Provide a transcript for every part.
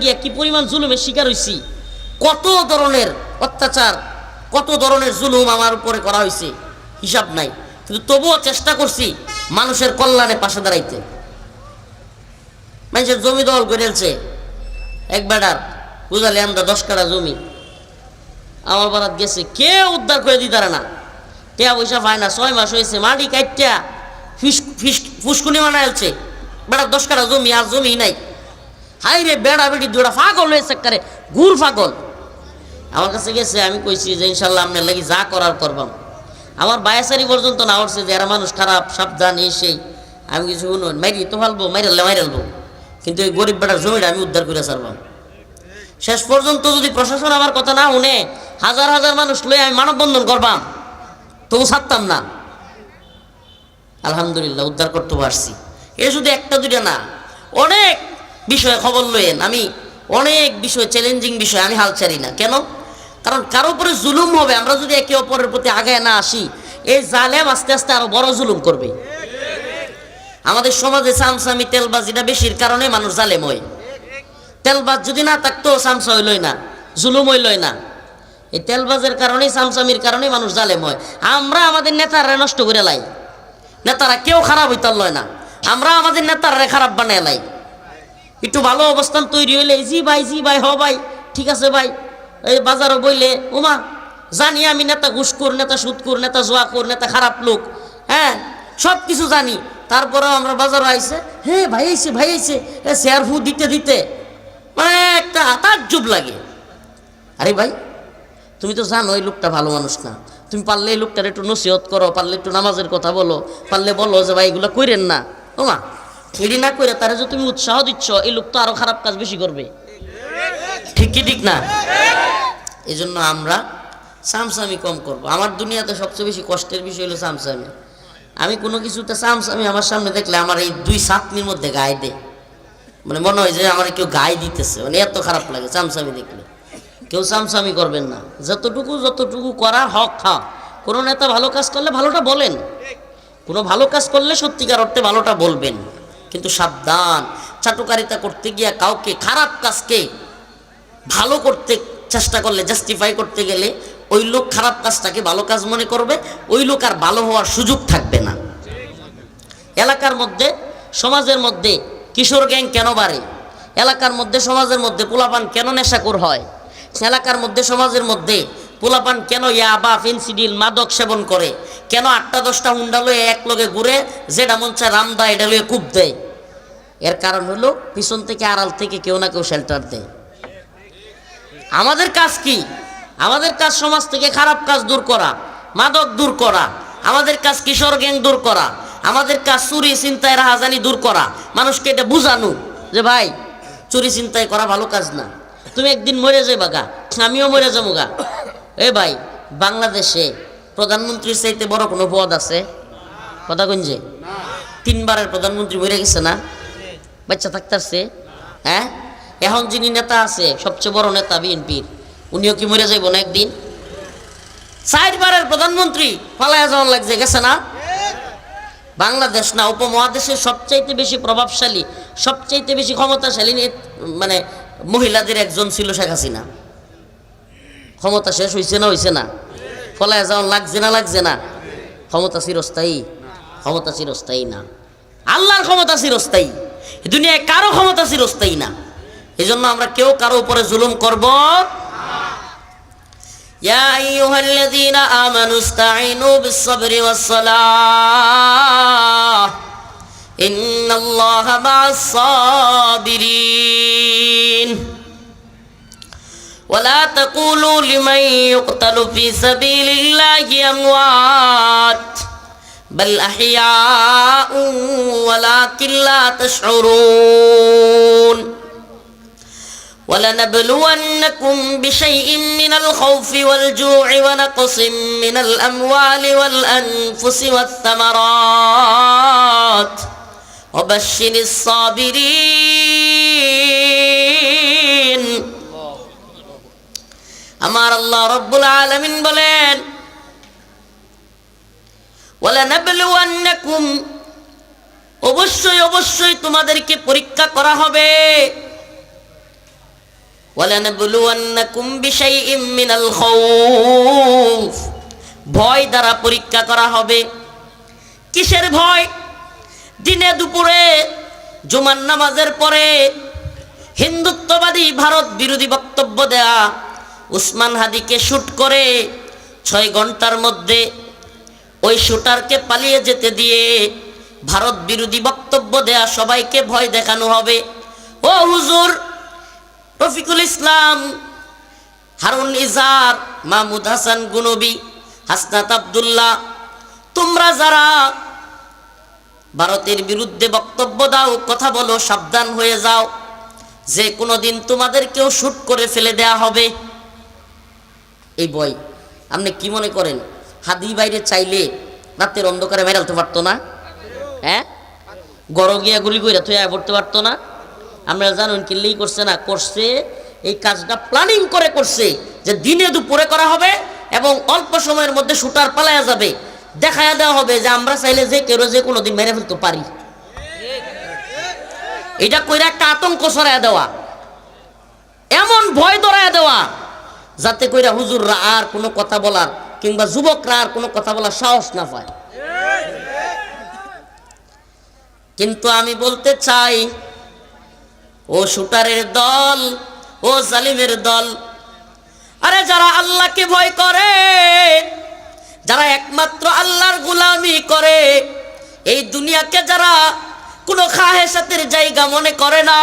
গিয়া কি পরিমাণ জুলুমের শিকার হইছি, কত ধরনের অত্যাচার, কত ধরনের জুলুম আমার উপরে করা হয়েছে, হিসাব নাই। কিন্তু তবুও চেষ্টা করছি মানুষের কল্যাণে পাশে দাঁড়াইতে। মানুষের জমি দল করেছে, এক বেড়ার বুঝালে আমরা 10 কাঠা জমি আমার বারাত গেছে, কেউ উদ্ধার করে দিতারে না, টেয়া পয়সা পায় না। 6 মাস হয়েছে, মাটি কাটটা ফুসকুনি বানাইছে, বেড়ার 10 কাঠা জমি, আর জমি নাই। হাই রে বেড়া বেড়ি দুটা পাগল হয়েছে, একেবারে গুর পাগল। আমার কাছে গেছে, আমি কইছি যে ইনশাল্লাহ আপনার লাগি যা করার করবাম। আমার 22 পর্যন্ত না উঠছে যে এরা মানুষ খারাপ, সাবধান, এই সেই। আমি কিছু শুনুন, মাইরি তো ফালবো, মাইরালবো, কিন্তু এই গরিব বেড়ার জমিটা আমি উদ্ধার করে ছাড়বাম। শেষ পর্যন্ত যদি প্রশাসন আমার কথা না শুনে, হাজার হাজার মানুষ লয়ে আমি মানববন্ধন করবাম, তবু ছাড়তাম না। আলহামদুলিল্লাহ উদ্ধার করতে পারছি। এ শুধু একটা দুইটা না, অনেক বিষয়ে খবর লয়েন। আমি অনেক বিষয়, চ্যালেঞ্জিং বিষয় আমি হাল ছাড়ি না। কেন? কারণ কারো উপরে জুলুম হবে, আমরা যদি একে অপরের প্রতি আগায় না আসি, এই জালেম আস্তে আস্তে আরো বড় জুলুম করবে। আমাদের সমাজে সামসামি তেলবাজিটা বেশির কারণে মানুষ জালেম হয়। তেলবাজ যদি না থাকতো সামসা হইলই না, জুলুম হইলই না। এই তেলবাজের কারণেই, সামসামির কারণেই মানুষ জালেম হয়। আমরা আমাদের নেতারা নষ্ট করে লাই, নেতারা কেউ খারাপ হইতার লয় না, আমরা আমাদের নেতারা খারাপ বানায় লাই। একটু ভালো অবস্থান তৈরি হইলে জি ভাই হ ভাই, ঠিক আছে ভাই। এই বাজারও বইলে ওমা জানি আমি নেতা ঘুষখোর, নেতা সুদখোর, নেতা জুয়াখোর, নেতা খারাপ লোক, হ্যাঁ সব কিছু জানি। তারপরেও আমরা বাজারও আইসে, হে ভাই আইসে শেয়ার ফু দিতে দিতে মানে একটা তাজ্জুব লাগে। আরে ভাই তুমি তো জানো এই লোকটা ভালো মানুষ না, তুমি পারলে এই লোকটার একটু নসিহত করো, পারলে একটু নামাজের কথা বলো, পারলে বলো যে ভাই এগুলো কইরেন না। ওমা এডি না করে তারা যে তুমি উৎসাহ দিচ্ছ, এই লোক তো আরো খারাপ কাজ বেশি করবে। ঠিক কি ঠিক না? এই জন্য আমরা সামসামি কম করব। আমার দুনিয়াতে সবচেয়ে বেশি কষ্টের বিষয় হলো সামসামি। আমি কোনো কিছুতে সামসামি আমার সামনে দেখলে আমার এই 2 সাতনির মধ্যে গায়ে দেয়, মানে মনে হয় যে আমার কেউ গায়ে দিতেছে, মানে এত খারাপ লাগে সামসামি দেখলে। কেউ সামসামি করবেন না, যতটুকু করা হক। হ্যাঁ, কোনো নেতা ভালো কাজ করলে ভালোটা বলেন, কোনো ভালো কাজ করলে সত্যিকার অর্থে ভালোটা বলবেন, কিন্তু সাবধান, চাটুকারিতা করতে গিয়া কাউকে খারাপ কাজকে ভালো করতে চেষ্টা করলে, জাস্টিফাই করতে গেলে ওই লোক খারাপ কাজটাকে ভালো কাজ মনে করবে, ওই লোক আর ভালো হওয়ার সুযোগ থাকবে না। এলাকার মধ্যে, সমাজের মধ্যে কিশোর গ্যাং কেন বাড়ে, এলাকার মধ্যে সমাজের মধ্যে পোলাপান কেন নেশাখোর হয়, এলাকার মধ্যে সমাজের মধ্যে পোলাপান কেন ইয়াবা, ফেন্সিডিল, মাদক সেবন করে, কেন 8টা-10টা হুন্ডা লয়ে এক লগে ঘুরে, যেটা মন চায় রাম দেয়, এটা লয়ে কূপ দেয়। এর কারণ হলো পিছন থেকে, আড়াল থেকে কেউ না কেউ শেল্টার দেয়। আমাদের কাজ কি? আমাদের কাজ সমাজ থেকে খারাপ কাজ দূর করা, মাদক দূর করা। আমাদের কাজ কিশোর গ্যাং দূর করা। আমাদের কাজ চুরি ছিনতাই রাহাজানি দূর করা, মানুষকে এটা বুঝানো যে ভাই চুরি ছিনতাই করা ভালো কাজ না, তুমি একদিন মরে যাইবা গা, আমিও মরে যাবো গা। এ ভাই, বাংলাদেশে প্রধানমন্ত্রীর চাইতে বড় কোনো পদ আছে? কথা কইছে 3 বারের প্রধানমন্ত্রী মরে গেছে না, বাচ্চা থাকতেছে। হ্যাঁ, এখন যিনি নেতা আছে সবচেয়ে বড় নেতা বিএনপির, উনিও কি মরে যাইব না একদিন? 4 বারের প্রধানমন্ত্রী পালায়া যাওয়ার লাগছে, গেছে না? বাংলাদেশ না উপমহাদেশের সবচাইতে বেশি প্রভাবশালী, সবচাইতে বেশি ক্ষমতাশালী মানে মহিলাদের একজন ছিল শেখ হাসিনা। ক্ষমতা শেষ হয়েছে না, হয়েছে না? পলায়া যাওয়ার লাগছে না? ক্ষমতা চিরস্থায়ী? ক্ষমতা চিরস্থায়ী না, আল্লাহর ক্ষমতা চিরস্থায়ী, দুনিয়ায় কারো ক্ষমতা চিরস্থায়ী না। এই জন্য আমরা কেউ কারো উপরে জুলুম করব। ইয়া আইয়ুহাল্লাযীনা আমানু ইসতাঈনু বিস-সাবরি ওয়াস-সালাহ ইন্নাল্লাহা মা'আস-সাবিরিন ওয়ালা তাকুলু লিমান ইউকতালু ফী সাবিলিল্লাহি আমওয়াত বাল আহইয়াউ ওয়ালাকিন লা তাশউরুন ولنبلونكم بشيء من الخوف والجوع ونقص من الأموال والأنفس والثمرات وبشر الصابرين আমার আল্লাহ রব্বুল আলামিন বলেন ওয়ালানাবলুওয়ান্নাকুম, অবশ্যই তোমাদেরকে পরীক্ষা করা হবে। ওয়ালানাবলুওয়ান্নাকুম বিশাইইম মিনাল খাউফ, ভয় দ্বারা পরীক্ষা করা হবে। কিসের ভয়? দিনে দুপুরে জুমার নামাজের পরে হিন্দুত্ববাদী ভারত বিরোধী বক্তব্য দেয়া উসমান হাদিকে শুট করে 6 ঘন্টার মধ্যে ওই শুটারকে পালিয়ে যেতে দিয়ে ভারত বিরোধী বক্তব্য দেয়া সবাইকে ভয় দেখানো হবে। ও হুজুর রফিকুল ইসলাম, হারুন ইজার, মাহমুদ হাসান গুনবি, হাসনাত আব্দুল্লাহ, তোমরা যারা ভারতের বিরুদ্ধে বক্তব্য দাও, কথা বলো, সাবধান হয়ে যাও, যে কোনো দিন তোমাদেরকেও শুট করে ফেলে দেয়া হবে। এই ভয়। আপনি কি মনে করেন হাদি বাইরে চাইলে রাতের অন্ধকারে মেরালতে পারতো না? হ্যাঁ, গড় গিয়া গুলি কইরা তুই পড়তে পারতো না? আপনারা জানেন কিল্লেই করছে না, করছে এই কাজটা প্ল্যানিং করে করছে যে দিনে দুপুরে করা হবে এবং অল্প সময়ের মধ্যে শুটার পালায়া যাবে, দেখায়া দেওয়া হবে যে আমরা চাইলে যে কেউ যে কোনো দিন মেরে ফেলতে পারি। এটা কইরা একটা আতঙ্ক ছড়াইয়া দেওয়া, এমন ভয় ধরাইয়া দেওয়া যাতে কইরা হুজুররা আর কোনো কথা বলার কিংবা যুবকরা আর কোনো কথা বলার সাহস না পায়। কিন্তু আমি বলতে চাই, ও শুটারের দল, ও জালিমের দল, আরে যারা আল্লাহকে ভয় করে, যারা একমাত্র আল্লাহর গোলামি করে, এই দুনিয়াকে যারা কোনো খাহেসাতের জায়গা মনে করে না,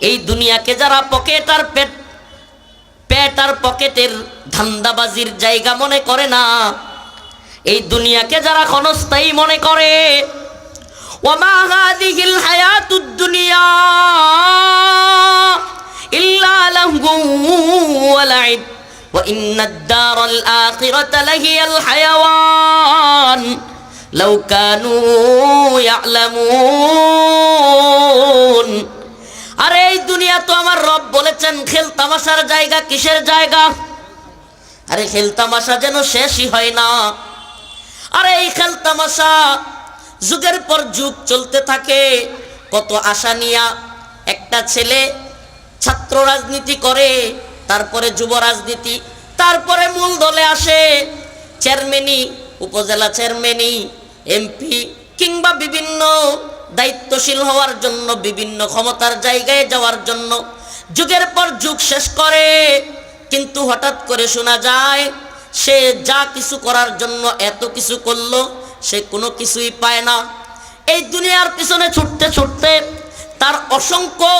এই দুনিয়াকে যারা পকেট আর পেট আর পকেটের ধান্দাবাজির জায়গা মনে করে না, এই দুনিয়াকে যারা ক্ষণস্থায়ী মনে করে, ওয়ামা হাযিহিল হায়াতুদ দুনিয়া ইল্লা লাহু ওয়া লাইব ওয়া ইন্নাদ দারাল আখিরাতা লাহিয়াল হায়াওয়ান লাউ কানু ইয়ালামুন। আরে এই দুনিয়া তো আমার রব বলেছেন খেল তামাশার জায়গা। কিসের জায়গা? আরে খেল তামাশা যেন শেষই হয় না। আরে এই খেল তামাশা যুগের পর যুগ চলতে থাকে। কত আশা নিয়া একটা ছেলে ছাত্র রাজনীতি করে, তারপরে যুব রাজনীতি, তারপরে মূল দলে আসে, চেয়ারম্যানি, উপজেলা চেয়ারম্যানি, এমপি কিংবা বিভিন্ন দায়িত্বশীল হওয়ার জন্য, বিভিন্ন ক্ষমতার জায়গায় যাওয়ার জন্য যুগের পর যুগ শেষ করে। কিন্তু হঠাৎ করে শোনা যায় সে যা কিছু করার জন্য এত কিছু করলো, সে কোনো কিছুই পায় না। এই দুনিয়ার পিছনে ছুটতে ছুটতে তার অসংখ্য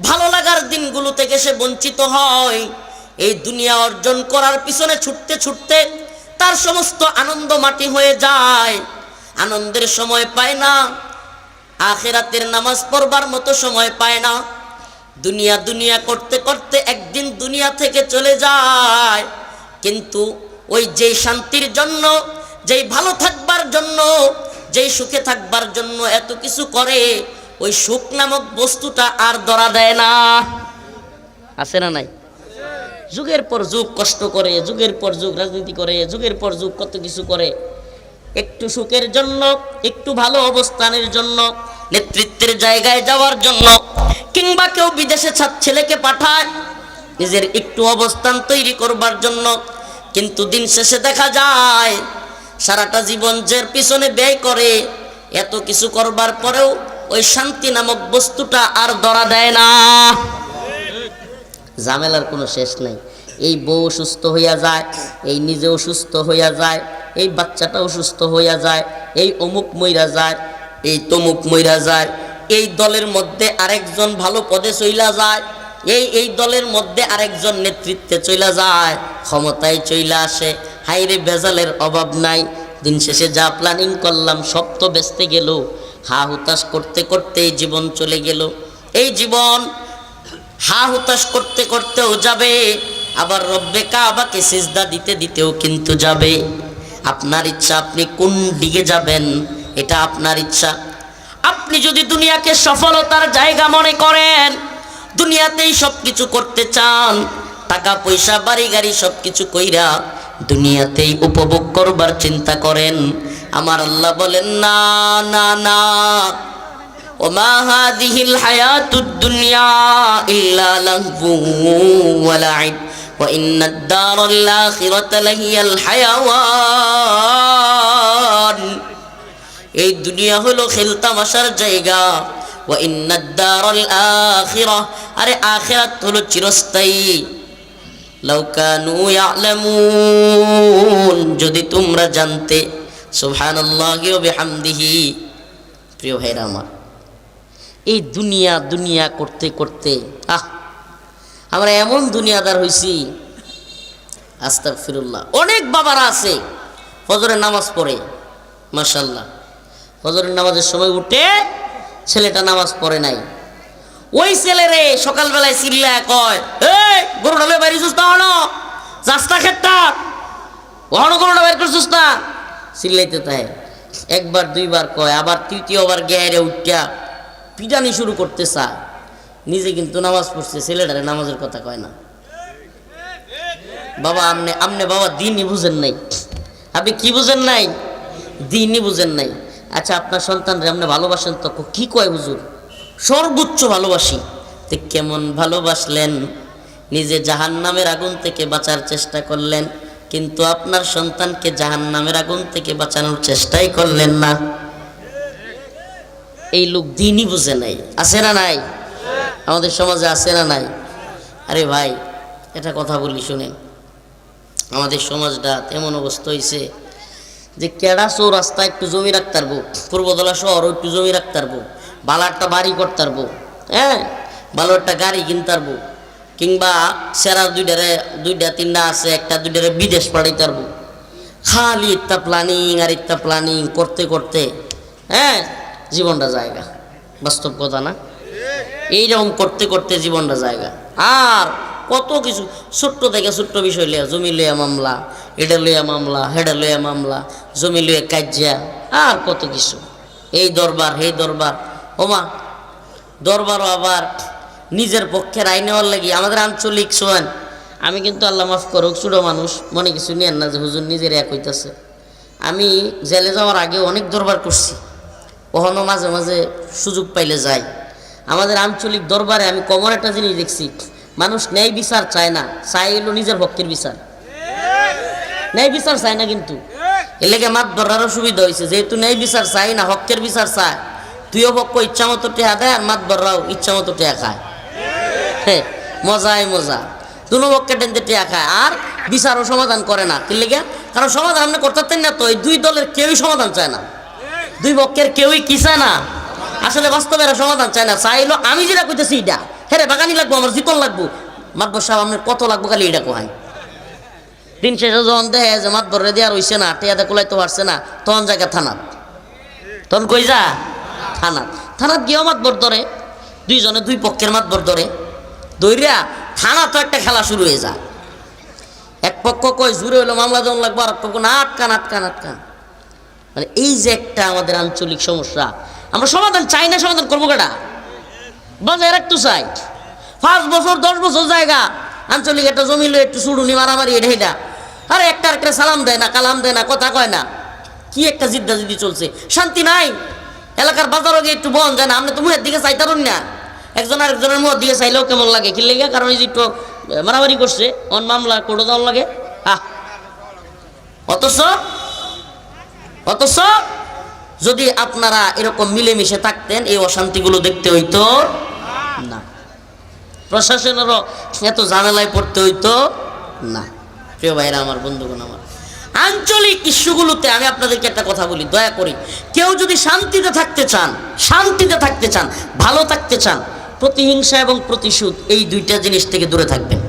ভালো লাগার দিনগুলো থেকে সে বঞ্চিত হয়। এই দুনিয়া অর্জন করার পিছনে ছুটতে ছুটতে তার সমস্ত আনন্দ মাটি হয়ে যায়, আনন্দের সময় পায় না, আখিরাতের নামাজ পড়বার মতো সময় পায় না। দুনিয়া দুনিয়া করতে করতে একদিন দুনিয়া থেকে চলে যায়। কিন্তু ওই যেই শান্তির জন্য, যেই ভালো থাকবার জন্য, যেই সুখে থাকবার জন্য এত কিছু করে, ওই সুখ নামক বস্তুটা আর ধরা দেয় না। আছে না নাই? যুগের পর যুগ কষ্ট করে, যুগের পর যুগ রাজনীতি করে, যুগের পর যুগ কত কিছু করে, একটু সুখের জন্য, একটু ভালো অবস্থানের জন্য, নেতৃত্বের জায়গায় যাওয়ার জন্য, কিংবা কেউ বিদেশে ছেলেকে পাঠায় নিজের একটু অবস্থান তৈরি করবার জন্য। কিন্তু দিন শেষে দেখা যায় সারাটা জীবন যে পিছনে ব্যয় করে, এত কিছু করবার পরেও ওই শান্তি নামক বস্তুটা আর ধরা দেয় না। ঝামেলার কোনো শেষ নাই। এই বউ অসুস্থ হইয়া যায়, এই নিজে অসুস্থ হইয়া যায়, এই বাচ্চাটা অসুস্থ হইয়া যায়, এই অমুক মইরা যায়, এই তমুক মইরা যায়, এই দলের মধ্যে আরেকজন ভালো পদে চইলা যায়, এই দলের মধ্যে আরেকজন নেতৃত্বে চইলা যায়, ক্ষমতায় চইলা আসে। হাইরে ভেজালের অভাব নাই। দিন শেষে যা প্ল্যানিং করলাম সব তো বেচতে গেল। হা হুতাশ করতে করতে এই জীবন চলে গেল। এই জীবন হা হুতাশ করতে করতেও যাবে, আবার রব্বে কাবাকে সিজদা দিতে দিতেও কিন্তু যাবে। আপনার ইচ্ছা আপনি কোন দিকে যাবেন, এটা আপনার ইচ্ছা। আপনি যদি দুনিয়াকে সফলতার জায়গা মনে করেন, দুনিয়াতেই সব কিছু করতে চান, টাকা পয়সা বাড়ি গাড়ি সব কিছু কইরা দুনিয়াতেই উপভোগ করবার চিন্তা করেন, আমার আল্লাহ বলেন না না না, ওমা হাযিহিল হায়াতুদ দুনিয়া ইল্লা লাহবু ওয়া লাইব ওয়া ইন্নাদ দারাল আখিরাতা লাহিয়াল হায়াওয়ান। এই দুনিয়া হলো খেলতামাশার জায়গা। ওয়া ইন্নাদ দারাল আখিরাহ, আরে আখিরাত হলো চিরস্থায়ী। লাউ কানু ইয়ালামুন, যদি তোমরা জানতে। সুবহানাল্লাহি ওয়া বিহামদিহি। প্রিয় ভাইরা আমার, এই দুনিয়া দুনিয়া করতে করতে আমরা এমন দুনিয়াদার হইছি, আস্তাগফিরুল্লাহ। অনেক বাবারা আছে ফজরের নামাজ পড়ে, মাশাআল্লাহ, ফজরের নামাজের সময় উঠে ছেলেটা নামাজ পড়ে নাই, ওই ছেলেরে সকালবেলায় চিল্লায় কয়, এই গরুটা লয়ে বাইরে যাস না, হনো যাস না খেতটা, হনো গরুটা বাইর করছিস না, চিল্লাইতে তাই। একবার দুইবার কয়, আবার তৃতীয়বার গেয়ারে উঠিয়া পিটানি শুরু করতে চায়। নিজে কিন্তু নামাজ পড়ছে, ছেলেটারে নামাজের কথা কয় না। বাবা আমনে বাবা দিনই বুঝেন নাই। আপনি কি বুঝেন নাই? দিনই বুঝেন নাই। আচ্ছা, আপনার সন্তানরে আপনি ভালোবাসেন তো? কি কয় হুজুর? সর্বোচ্চ ভালোবাসি। তো কেমন ভালোবাসলেন? নিজে জাহান্নামের আগুন থেকে বাঁচার চেষ্টা করলেন, কিন্তু আপনার সন্তানকে জাহান্নামের আগুন থেকে বাঁচানোর চেষ্টাই করলেন না। এই লোক দিনই বুঝে নাই। আছে না নাই? আমাদের সমাজে আছে না নাই? আরে ভাই, এটা কথা বলি শুনেন, আমাদের সমাজটা এমন অবস্থা হয়েছে যে কেডা চৌরাস্তা একটু জমি রাখতে পারবো, পূর্বতলা শহর একটু জমি রাখতে পারবো, ভালো একটা বাড়ি করতে পারবো, হ্যাঁ, ভালো একটা গাড়ি কিনতে পারবো, কিংবা সেরা দুইটা তিনটা আছে, একটা দুইটারে বিদেশ পাঠাইতে পারবো। খালি ইত্যা প্ল্যানিং আর ইত্যা প্ল্যানিং করতে করতে হ্যাঁ জীবনটা জায়গা। বাস্তব কথা না? এইরকম করতে করতে জীবনটা জায়গা। আর কত কিছু ছোট্ট থেকে ছোট্ট বিষয় লইয়া, জমি লইয়া মামলা, এটা লইয়া মামলা, হেডা লইয়া মামলা, জমি লইয়া কাজিয়া, আর কত কিছু। এই দরবার, এই দরবার, ওমা দরবারও আবার নিজের পক্ষের আইন নেওয়ার লাগি। আমাদের আঞ্চলিক শোনেন, আমি কিন্তু আল্লাহ মাফ করুক ছোটো মানুষ, মনে কিছু নিয়েন না যে হুজুর নিজের এক হইতেছে। আমি জেলে যাওয়ার আগে অনেক দরবার করছি, কখনো মাঝে মাঝে সুযোগ পাইলে যাই। আমাদের আঞ্চলিক দরবারে আমি কমন একটা জিনিস দেখছি, মানুষ ন্যায় বিচার চায় না, চাই হলো নিজের পক্ষের বিচার। ন্যায় বিচার চায় না, কিন্তু এর লেগে মাত ধরারও সুবিধা হয়েছে, যেহেতু ন্যায় বিচার চাই না, হকের বিচার চায়, তুইও পক্ষ ইচ্ছা মতো টেহা দেয়, আর মাত ধরাও ইচ্ছা মতো টেহা খায়। হ্যাঁ, মজাই মজা, দুনো পক্ষে টেনতে টেহা খায়, আর বিচারও সমাধান করে না। কি লেগে? কারণ সমাধান আপনি করতেন না তো, এই দুই দলের কেউই সমাধান চায় না, দুই পক্ষের কেউই কি চায় না, আসলে বাস্তবে এরা সমাধান চায় না। চাইলো আমি যেটা কইতেছি এটা, হ্যাঁ বাগানি লাগবো, আমার জিতন লাগবো, মাতবর সাহেব আপনার কত লাগবো খালি এটা কোহায়। দিন শেষে যখন দেখে যে মাতবর রে দেওয়ার হইছে না, টেয়াদা কুলাইতে পারছে না, তখন জায়গা থানাত, তখন কই যা থানাত গিয়েও মাতবর ধরে, দুইজনে দুই পক্ষের মাতবর ধরে, দৈরিয়া থানা তো একটা খেলা শুরু হয়ে যায়। এক পক্ষ কয় জুড়ে হইলো মামলা দেওয়া লাগবো, আর এক পক্ষ না আটকান আটকান আটকান। মানে এই যে একটা আমাদের আঞ্চলিক সমস্যা, আমরা সমাধান চাই না, সমাধান করবো কেটা? বাজায় রাখতে চাই। 5 বছর 10 বছর জায়গা আঞ্চলিক একটা জমি লো একটু সুড়ুনি মারামারি এটা এটা, আরে একটা একটা সালাম দেয় না, কালাম দেয় না, কথা কয় না, কি একটা জিদ্দাজিদ্দি চলছে, শান্তি নাই। এলাকার বাজারও গিয়ে একটু বন যায় না, আপনি তো মুহের দিকে চাইতারুন না, একজন আরেকজনের মুহের দিকে চাইলেও কেমন লাগে, কি লেগে? কারণ এই যে একটু মারামারি করছে, অন মামলা কোর্টে যাওয়ার লাগে। অথচ যদি আপনারা এরকম মিলেমিশে থাকতেন, এই অশান্তিগুলো দেখতে হইতো না, প্রশাসনেরও এত ঝামেলায় পড়তে হইতো না। প্রিয় ভাইরা আমার, বন্ধুগণ আমার, আঞ্চলিক ইস্যুগুলোতে আমি আপনাদেরকে একটা কথা বলি, দয়া করি কেউ যদি শান্তিতে থাকতে চান, ভালো থাকতে চান, প্রতিহিংসা এবং প্রতিশোধ এই দুইটা জিনিস থেকে দূরে থাকবেন।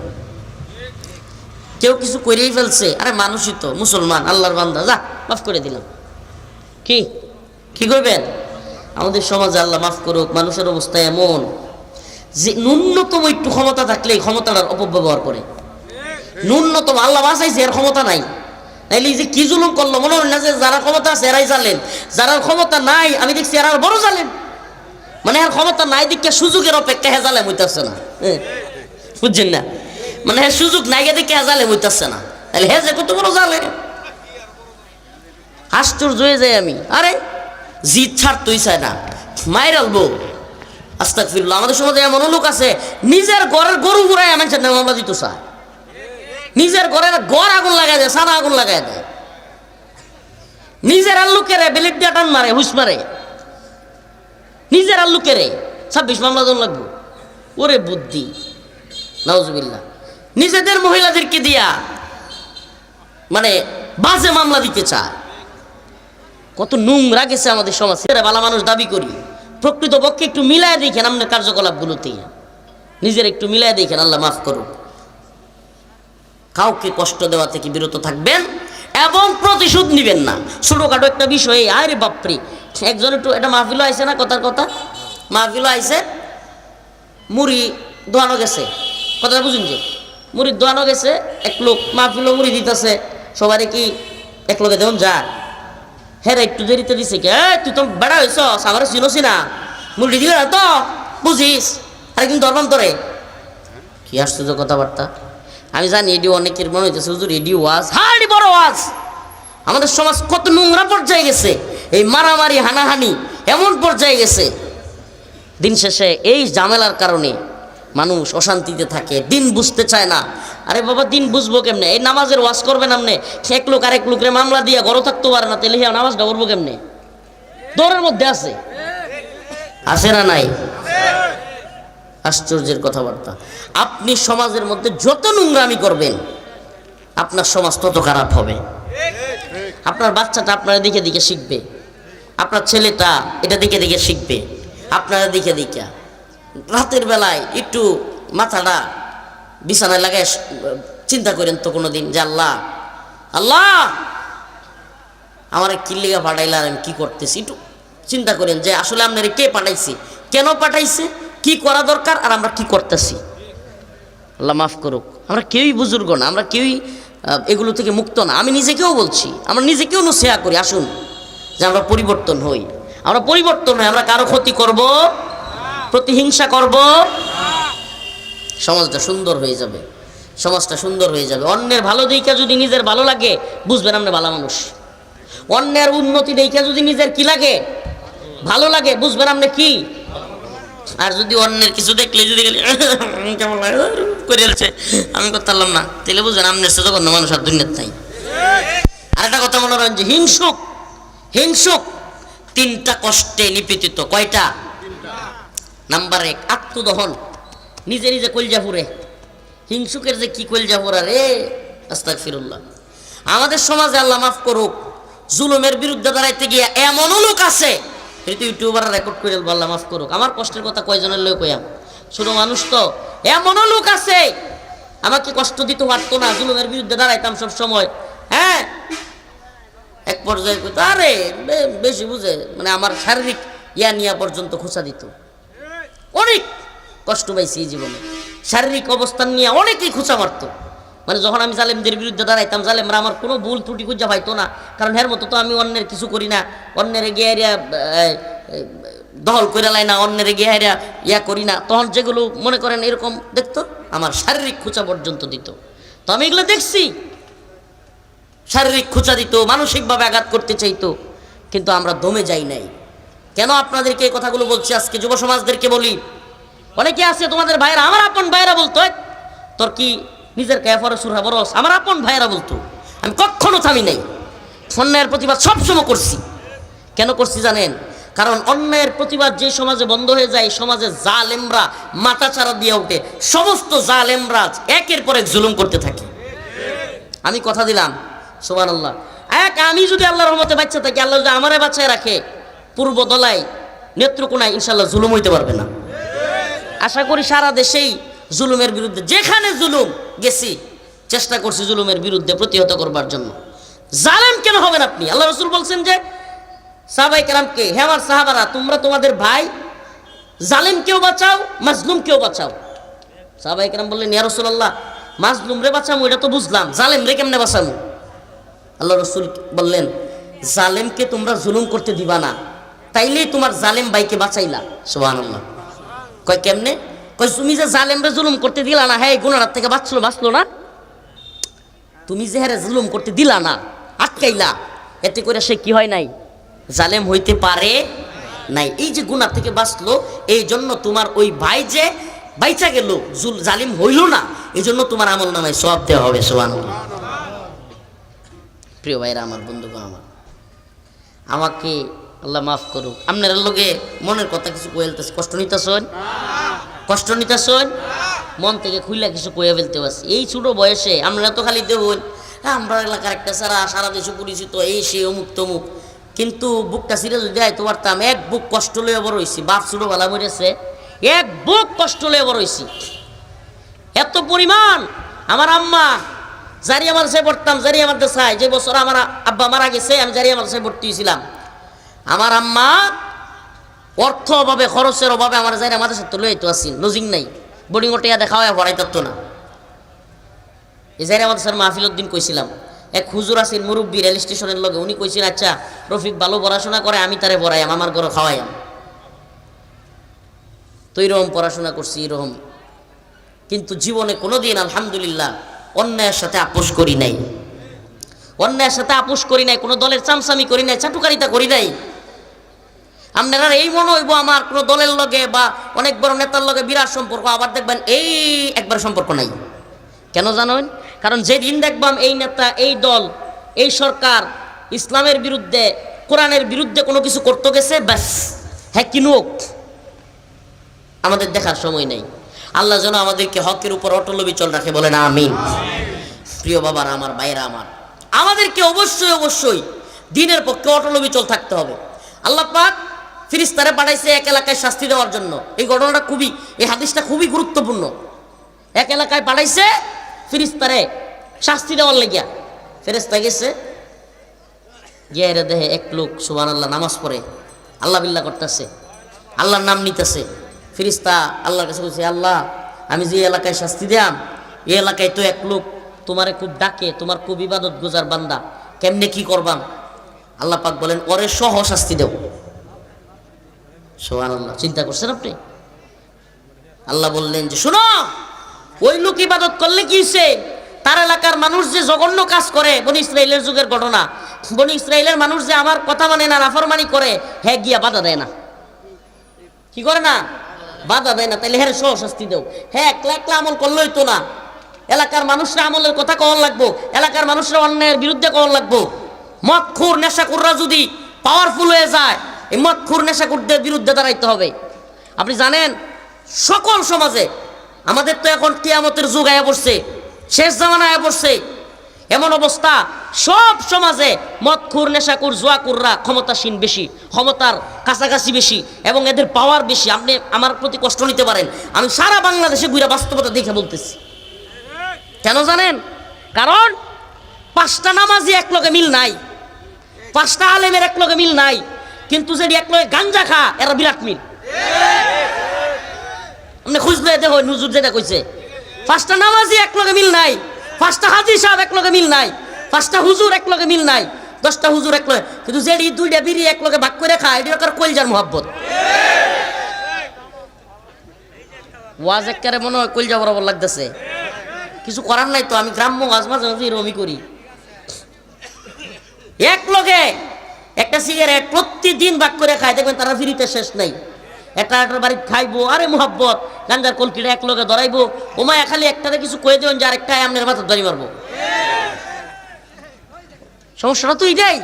কেউ কিছু করেই ফেলছে, আরে মানুষই তো, মুসলমান, আল্লাহর বান্দা, যা মাফ করে দিলাম, কি করবেন? আমাদের সমাজে আল্লাহ মাফ করুক, মানুষের অবস্থা এমন যে ন্যূনতম একটু ক্ষমতা থাকলে এই ক্ষমতাটার অপব্যবহার করে। ন্যূনতম আল্লাহ বাঁচাইছে, এর ক্ষমতা নাই, নাইলে যে কি জুলুম করলো, মনে হয় না যে যারা ক্ষমতা আছে এরাই জানেন, যারা ক্ষমতা নাই আমি দেখছি এরা বড় জানেন। মানে এর ক্ষমতা নাই দিকে সুযোগের অপেক্ষা হে জালেম হইতেছে না, বুঝছেন না? মানে হ্যাঁ সুযোগ নাই দেখে হে জালেম হইতেছে না, তাহলে হে যে কত বড় জালেম। আশ্চর্য হয়ে যায় আমি, আরে জিত ছাড় তুই চায় না, মায়ের আলবো। আস্তাগফিরুল্লাহ। আমাদের সমাজে এমন লোক আছে নিজের ঘরের গরু ঘুরায় মানুষের নাম মামলা দিত চায়, নিজের ঘরের ঘর আগুন লাগাই দেয়, সারা আগুন লাগাই দেয়, নিজের আল্লুকেরে বেলেট দিয়ে টান মারে, হুস মারে, নিজের আল্লুকেরে 26 মামলা জন লাগবো। ওরে বুদ্ধি, নাউজুবিল্লাহ। নিজেদের মহিলাদেরকে দিয়া মানে বাজে মামলা দিতে চায়। কত নোংরা গেছে আমাদের সমাজ। ভালো মানুষ দাবি করি, প্রকৃতপক্ষে একটু মিলায় দেখেন আপনার কার্যকলাপগুলোতে, নিজের একটু মিলায় দেখেন। আল্লাহ মাফ করুন। কাউকে কষ্ট দেওয়া থেকে বিরত থাকবেন এবং প্রতিশোধ নিবেন না। ছোটখাটো একটা বিষয়ে আরে বাপরে, একজন একটু এটা মাহফিলও আইসে না, কথার কথা মাহফিলও আইসে, মুড়ি দোয়ানো গেছে, কথাটা বুঝুন যে মুড়ি দোয়ানো গেছে, এক লোক মাহফিলও মুড়ি দিতেছে, সবারই কি এক লোকে দেন যা, হ্যাঁ একটু দেরিতে দিছে কে, তুই তো বেড়া হয়েছ, আমার চিনোছি না, মুড়ি দিলে না তো বুঝিস, আর একদিন ধরবাম তোরে। কি আশ্চর্য কথাবার্তা। আমি জানি এডি অনেকের মনে হইতেছে হুজুর এডি ওয়াজ, হ্যাঁ এডি বড় ওয়াজ। আমাদের সমাজ কত নোংরা পর্যায়ে গেছে, এই মারামারি হানাহানি এমন পর্যায়ে গেছে। দিন শেষে এই ঝামেলার কারণে মানুষ অশান্তিতে থাকে, দিন বুঝতে চায় না। আরে বাবা দিন বুঝবো কেমনে? এই নামাজের ওয়াজ করবেন আপনি, এক লোক আরেক লোকের মামলা দিয়ে ঘরও থাকতে পারে না, তাহলে নামাজটা করবো কেমনে? দৌড়ের মধ্যে আছে, আছে না নাই? আশ্চর্যের কথাবার্তা। আপনি সমাজের মধ্যে যত নোংরামি করবেন আপনার সমাজ তত খারাপ হবে। আপনার বাচ্চাটা আপনারা দেখে দেখে শিখবে, আপনার ছেলেটা এটা দেখে দেখে শিখবে, আপনারা দেখে দেখে। রাতের বেলায় একটু মাথাটা বিছানায় লাগায় চিন্তা করেন তো কোনোদিন যে আল্লাহ আল্লাহ আমার কি লেগে পাঠাইলে আর আমি কী করতেছি, একটু চিন্তা করেন যে আসলে আপনারা কে পাঠাইছে, কেন পাঠাইছে, কি করা দরকার, আর আমরা কি করতেছি। আল্লাহ মাফ করুক। আমরা কেউই বুজুর্গ না, আমরা কেউই এগুলো থেকে মুক্ত না। আমি নিজেকেও বলছি, আমরা নিজেকেও নসিহা করি, আসুন যে আমরা পরিবর্তন হই, আমরা পরিবর্তন হই, আমরা কারো ক্ষতি করব, প্রতিহিংসা করব, সমাজটা সুন্দর হয়ে যাবে, সমাজটা সুন্দর হয়ে যাবে। অন্যের ভালো দেখা যদি নিজের ভালো লাগে বুঝবেন আমরা ভালো মানুষ। অন্যের উন্নতি দেখা যদি নিজের কি লাগে, ভালো লাগে, বুঝবেন আপনি কি। আর যদি অন্যের কিছু দেখলে যদি কেমন লাগে করে ফেলছে, আমি করতে পারলাম না, তাহলে বুঝবেন আপনার সাথে কোনো মানুষ আর দুনিয়ার নাই। আর একটা কথা মনে রাখেন যে হিংসুক, হিংসুক তিনটা কষ্টে নিপীড়িত। কয়টা? নাম্বার 1 আত্মদহন, নিজে নিজে কলজা ফুরে। হিংসুকের যে কি কলজা ফুরা রে, আস্তাগফিরুল্লাহ। আমাদের সমাজে আল্লাহ মাফ করুক, জুলুমের বিরুদ্ধে দাঁড়াইতে গিয়ে এমনও লোক আছে, ইউটিউবার রেকর্ড করে আল্লাহ মাফ করুক, আমার কষ্টের কথা কয়জনের লোক কইয়াম, ছোট মানুষ তো। এমনও লোক আছে আমাকে কষ্ট দিতে পারতো না, জুলুমের বিরুদ্ধে দাঁড়াইতাম সব সময়। হ্যাঁ, এক পর্যায়ে কইতো আরে বেশি বুঝে, মানে আমার শারীরিক ইয়া নিয়া পর্যন্ত খোঁচা দিত। অনেক কষ্ট পাইছি এই জীবনে, শারীরিক অবস্থান নিয়ে অনেকেই খোঁচা মারতো। মানে যখন আমি জালেমদের বিরুদ্ধে দাঁড়াইতাম, জালেমরা আমার কোনো ভুল ত্রুটি খুঁজা পাইতো না, কারণ এর মতো তো আমি অন্যের কিছু করি না, অন্যের গিয়ে দখল করে লাই না, অন্যের গিয়ে ইয়া করি না। তখন যেগুলো মনে করেন এরকম দেখতো, আমার শারীরিক খোঁচা পর্যন্ত দিত। তো আমি এগুলো দেখছি, শারীরিক খোঁচা দিত, মানসিকভাবে আঘাত করতে চাইতো, কিন্তু আমরা দমে যাই নাই। কেন আপনাদেরকে এই কথাগুলো বলছি আজকে? যুব সমাজদেরকে বলি, অনেকে আছে তোমাদের ভাইয়েরা, আমার আপন ভাইয়েরা বলতো, তোর কি নিজের ক্যাফার সুরা বরস, আমার আপন ভাইয়েরা বলতো। আমি কখনো থামি নাই, অন্যায়ের প্রতিবাদ সবসময় করছি। কেন করছি জানেন? কারণ অন্যায়ের প্রতিবাদ যে সমাজে বন্ধ হয়ে যায়, সমাজে জালেমরা মাথা চারা দিয়ে ওঠে, সমস্ত জালেমরা একের পর এক জুলুম করতে থাকে। আমি কথা দিলাম, সুবহানাল্লাহ, আমি যদি আল্লাহর রহমতে বাচ্চা থাকি, আল্লাহ যদি আমারে বাঁচায় রাখে, পূর্ব দলায় নেত্রকোনায় ইনশাল্লাহ জুলুম হইতে পারবে না। আশা করি সারা দেশেই জুলুমের বিরুদ্ধে, যেখানে জুলুম গেছি চেষ্টা করছি জুলুমের বিরুদ্ধে প্রতিহত করবার জন্য। জালেম কেন হবেন আপনি? আল্লাহ রাসূল বলছেন যে সাহাবায়ে কেরামকে, হে আমার সাহাবারা, তোমরা তোমাদের ভাই জালেমকেও বাঁচাও, মাজলুমকেও বাঁচাও। সাহাবায়ে কেরাম বললেন, ইয়া রাসূলুল্লাহ, মাজলুম রে বাঁচামু এটা তো বুঝলাম, জালেম রে কেমনে বাঁচামু? আল্লাহ রাসূল বললেন, জালেমকে তোমরা জুলুম করতে দিবা না, তাইলেই তোমার জালেম ভাইকে বাঁচাইলা। সুবহানাল্লাহ। কয় কেমনে? কয় তুমি যে জালেমরে জুলুম করতে দিলা না, হ্যাঁ গুনার থেকে বাঁচলো না, তুমি যে হ্যাঁ জুলুম করতে দিলা না, আটকাইলা, এতে করে সে কি হয় নাই? জালেম হইতে পারে নাই। এই যে গুনাহ থেকে বাঁচলো, এই জন্য তোমার ওই ভাই যে বাইচা গেল, জালিম হইল না, এই জন্য তোমার আমল নামায় সওয়াব দেওয়া হবে। সুবহানাল্লাহ। প্রিয় ভাইরা আমার, বন্ধুগণ আমার, আমাকে আল্লাহ মাফ করুক। আপনার লোকে মনের কথা কিছু কয়ে ফেলতেছে, কষ্ট নিতেছেন, কষ্ট নিতেছেন, মন থেকে খুইলা কিছু কয়ে ফেলতে পারছি। এই ছোট বয়সে আপনারা তো খালি দেখুন আমরা এলাকার একটা সারা দেশে পরিচিত, এই সে অমুক তমুক, কিন্তু বুকটা সিরে যদি আইতে পারতাম, এক বুক কষ্ট লয়ে বড় হয়েছি। বাপ ছোটবেলা মরেছে, এক বুক কষ্ট লয়ে বড় হয়েছি। এত পরিমাণ আমার আম্মা জারিয়া মাদ্রাসায় পড়তাম, জারিয়া মাদ্রাসায় যে বছর আমার আব্বা মারা গেছে আমি জারিয়া মাদ্রাসায় ভর্তি হয়েছিলাম। আমার আম্মা অর্থ অভাবে, খরচের অভাবে আমার জারিয়া মাদ্রাসায় তো লইতে আসি, লজিং নাই, বোর্ডিং ওটিয়া দেখা হয় পড়াই থাকতো না। এই জারিয়া মাদ্রাসার মাহফিলের দিন কইছিলাম, এক হুজুর আছেন মুরব্বী রেল স্টেশনের লগে, উনি কইছেন আচ্ছা রফিক ভালো পড়াশোনা করে, আমি তারে পড়াইয়াম, আমার ঘরে খাওয়াইয়াম। তো এইরকম পড়াশোনা করছি এরকম, কিন্তু জীবনে কোনোদিন আলহামদুলিল্লাহ অন্যায়ের সাথে আপোষ করি নাই, অন্যায়ের সাথে আপোষ করি নাই, কোনো দলের চামচামি করি নাই, চাটুকারিতা করি নাই। আপনারা এই মনে হইব আমার কোনো দলের লগে বা অনেক বড় নেতার লগে বিরাট সম্পর্ক, আবার দেখবেন এই একবার সম্পর্ক নাই। কেন জানেন? কারণ যেদিন দেখবাম এই নেতা, এই দল, এই সরকার ইসলামের বিরুদ্ধে, কোরআনের বিরুদ্ধে কোনো কিছু করতে গেছে, ব্যাস হ্যাঁ কিনুক, আমাদের দেখার সময় নেই। আল্লাহ যেন আমাদেরকে হকের উপর অটল বিচল রাখে, বলেন আমিন। প্রিয় বাবারা আমার, ভাইরা আমার, আমাদেরকে অবশ্যই অবশ্যই দ্বীনের পক্ষে অটল বিচল থাকতে হবে। আল্লাহ পাক ফেরেশতারে পাঠাইছে এক এলাকায় শাস্তি দেওয়ার জন্য। এই ঘটনাটা খুবই, এই হাদিসটা খুবই গুরুত্বপূর্ণ। এক এলাকায় পাঠাইছে ফেরেশতারে শাস্তি দেওয়ার লাগিয়া। ফেরেশতা গেছে, গিয়ে দেখে এক লোক সুবহানাল্লাহ নামাজ পড়ে, আল্লাহ বিল্লাহ করতেছে, আল্লাহর নাম নিতেছে। ফেরেশতা আল্লাহর কাছে বলছে, আল্লাহ আমি যে এলাকায় শাস্তি দিলাম, এই এলাকায় তো এক লোক তোমারে খুব ডাকে, তোমার খুব ইবাদত গুজার বান্দা, কেমনে কি করবাম? আল্লাহ পাক বলেন, ওরে সহ শাস্তি দেও। সুবহানাল্লাহ, চিন্তা করছেন আপনি? আল্লাহ বললেন যে শোনো, ওই লোক ইবাদত করলে কি হইছে, তার এলাকার মানুষ যে জঘন্য কাজ করে, বনি ইসরাইলের যুগের ঘটনা, বনি ইসরাইলের মানুষ যে আমার কথা মানে না, নাফরমানি করে, হ্যাঁ গিয়া বাধা দেয় না। কি করে না? বাধা দেয় না। তাইলে হ্যাঁ সহ শাস্তি দেও। হ্যাঁ একলা একলা আমল করলেই তো না, এলাকার মানুষরা আমলের কথা কওয়ার লাগবো, এলাকার মানুষরা অন্যায়ের বিরুদ্ধে কওয়ার লাগবো। মদখোর নেশাখোররা যদি পাওয়ারফুল হয়ে যায়, এই মদখোর নেশাখোরদের বিরুদ্ধে দাঁড়াইতে হবে। আপনি জানেন সকল সমাজে, আমাদের তো এখন কিয়ামতের যুগ আয়া পড়ছে, শেষ জামানা আয়া পড়ছে, এমন অবস্থা সব সমাজে মদখোর নেশাখোর জুয়াখোররা ক্ষমতাসীন বেশি, ক্ষমতার কাছাকাছি বেশি, এবং এদের পাওয়ার বেশি। আপনি আমার প্রতি কষ্ট নিতে পারেন, আমি সারা বাংলাদেশে ঘুরে বাস্তবতা দেখে বলতেছি। কেন জানেন? কারণ 5টা নামাজি এক লগে মিল নাই, 5টা আলেমের এক লগে মিল নাই, কিন্তু যদি এক লগে গাঞ্জা খা এরা বিরাট মিল। আপনি খুঁজলে দেখো হুজুর যেটা কইছে, 5টা নামাজি এক লগে মিল নাই, 5টা হাজি সাহেব এক লগে মিল নাই, 5টা হুজুর এক লগে মিল নাই, 10টা হুজুর এক লগে, কিন্তু যেটি 2টা বিড়ি এক লগে ভাগ করে খায়, এটি ওর কলজার মোহাব্বত। ওয়াজ একবারে মনে হয় কলজা বরাবর লাগতেছে, কিছু করার নাই তো। আমি গ্রাম্য ওয়াজ মাঝে মাঝে এরকমই করি। এক লগে একটা সিগারেট প্রতিদিন ভাগ করে খায়, দেখবেন তারা ফিরিতে শেষ নাই। একটা বাড়ি খাইবো, আরে মোহাব্বত, গাঞ্জার কলকিটা এক লগে ধরাইবো, ওমায় খালি একটাতে কিছু কয়ে দেবেন যে আরেকটা আপনার মাথা ধরি মারবো। সমস্যাটা তো এটাই।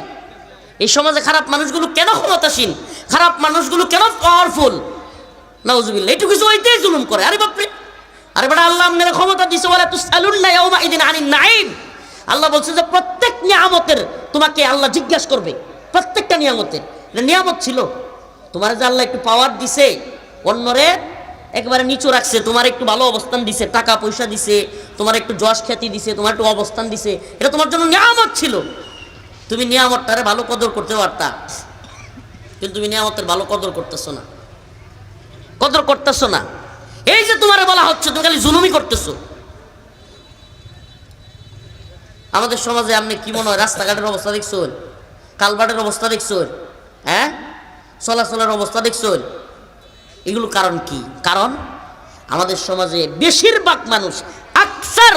এই সমাজে খারাপ মানুষগুলো কেন ক্ষমতাসীন, খারাপ মানুষগুলো কেন পাওয়ারফুল? নাউজুবিল্লাহ, একটু কিছু ওইটাই জুলুম করে। আরে বাপরে, আরে বেটা আল্লাহ আপনারা ক্ষমতা দিছে, বলে তুসআলুনা ইয়াউমাইদিন আনিন নাঈম। আল্লাহ বলছে যে প্রত্যেক নিয়ামতের তোমাকে আল্লাহ জিজ্ঞাসা করবে, প্রত্যেকটা নিয়ামতের। এটা নিয়ামত ছিল, তোমার যে আল্লাহ একটু পাওয়ার দিছে, অন্যরে একেবারে নিচু রাখছে, তোমার একটু ভালো অবস্থান দিছে, টাকা পয়সা দিছে, তোমার একটু যশ খ্যাতি দিছে, তোমার একটু অবস্থান দিছে, এটা তোমার জন্য নিয়ামত ছিল। তুমি নিয়ামতটারে ভালো কদর করতে পারতা, কিন্তু তুমি নিয়ামতের ভালো কদর করতেছো না, কদর করতেছো না। এই যে তোমারে বলা হচ্ছে, তুমি খালি জুলুমই করতেছো। আমাদের সমাজে আপনি কি মনে হয়, রাস্তাঘাটের অবস্থা দেখছেন, কালভার্টের অবস্থা দেখছেন, হ্যাঁ চলাচলের অবস্থা দেখছেন, এগুলো কারণ কি? কারণ আমাদের সমাজে বেশিরভাগ মানুষ, আকসার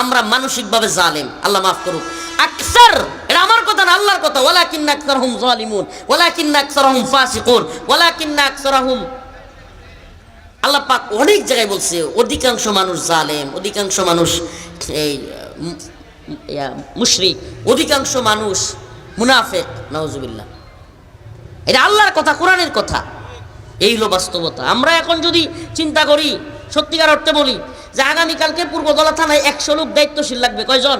আমরা মানসিকভাবে জালেম, আল্লাহ মাফ করুক, আকসার, এটা আমার কথা না, আল্লাহর কথা। ওয়ালাকিন্না আকসারহুম যালিমুন, ওয়ালাকিন্না আকসারহুম ফাসিকুন, ওয়ালাকিন্না আকসারহুম, আল্লাহ পাক অনেক জায়গায় বলছে অধিকাংশ মানুষ জালেম, অধিকাংশ মানুষ এই মুশরিক, অধিকাংশ মানুষ মুনাফিক। নাউজুবিল্লাহ, এটা আল্লাহর কথা, কোরআনের কথা। এই হলো বাস্তবতা। আমরা এখন যদি চিন্তা করি, সত্যিকার অর্থে বলি যে আগামীকালকে পূর্বদলা থানায় 100 লোক দায়িত্বশীল লাগবে, কয়জন?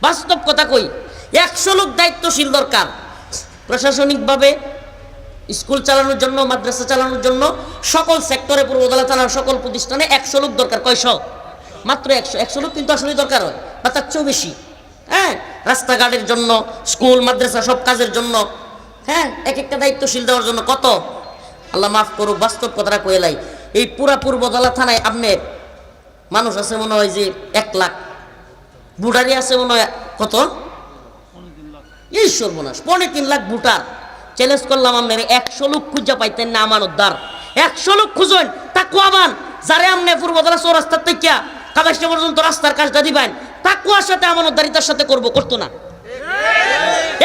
বাস্তব কথা কই, 100 লোক দায়িত্বশীল দরকার প্রশাসনিকভাবে, স্কুল চালানোর জন্য, মাদ্রাসা চালানোর জন্য, সকল সেক্টরে পূর্বদলা থানার সকল প্রতিষ্ঠানে 100 লোক দরকার। কয়শো? মাত্র 100 লোক, কিন্তু আসলে দরকার হয় বা তার চেয়েও বেশি। হ্যাঁ, রাস্তাঘাটের জন্য, স্কুল মাদ্রাসা সব কাজের জন্য, হ্যাঁ, এক একটা দায়িত্বশীল দেওয়ার জন্য কত? আল্লাহ মাফ করুক, বাস্তব কথাটা কইলাই, এই পুরা পূর্বদলা থানায় আপনার মানুষ আছে মনে হয় যে 1 লাখ, ভোটারই আছে মনে হয় কত? এই সর্বনাশ, 3.5 লাখ ভোটার। চ্যালেঞ্জ করলাম আপনার 100 লোক খুঁজা পাইতেন না আমানতদার, 100 লোক খুঁজুন, তাকুয়াবান, যারে আপনি পূর্বদলা চৌরাস্তার থেকে কাবাসটা পর্যন্ত রাস্তার কাজটা দিবেন, তাকুয়ার সাথে আমানতদারিতার সাথে করতো না।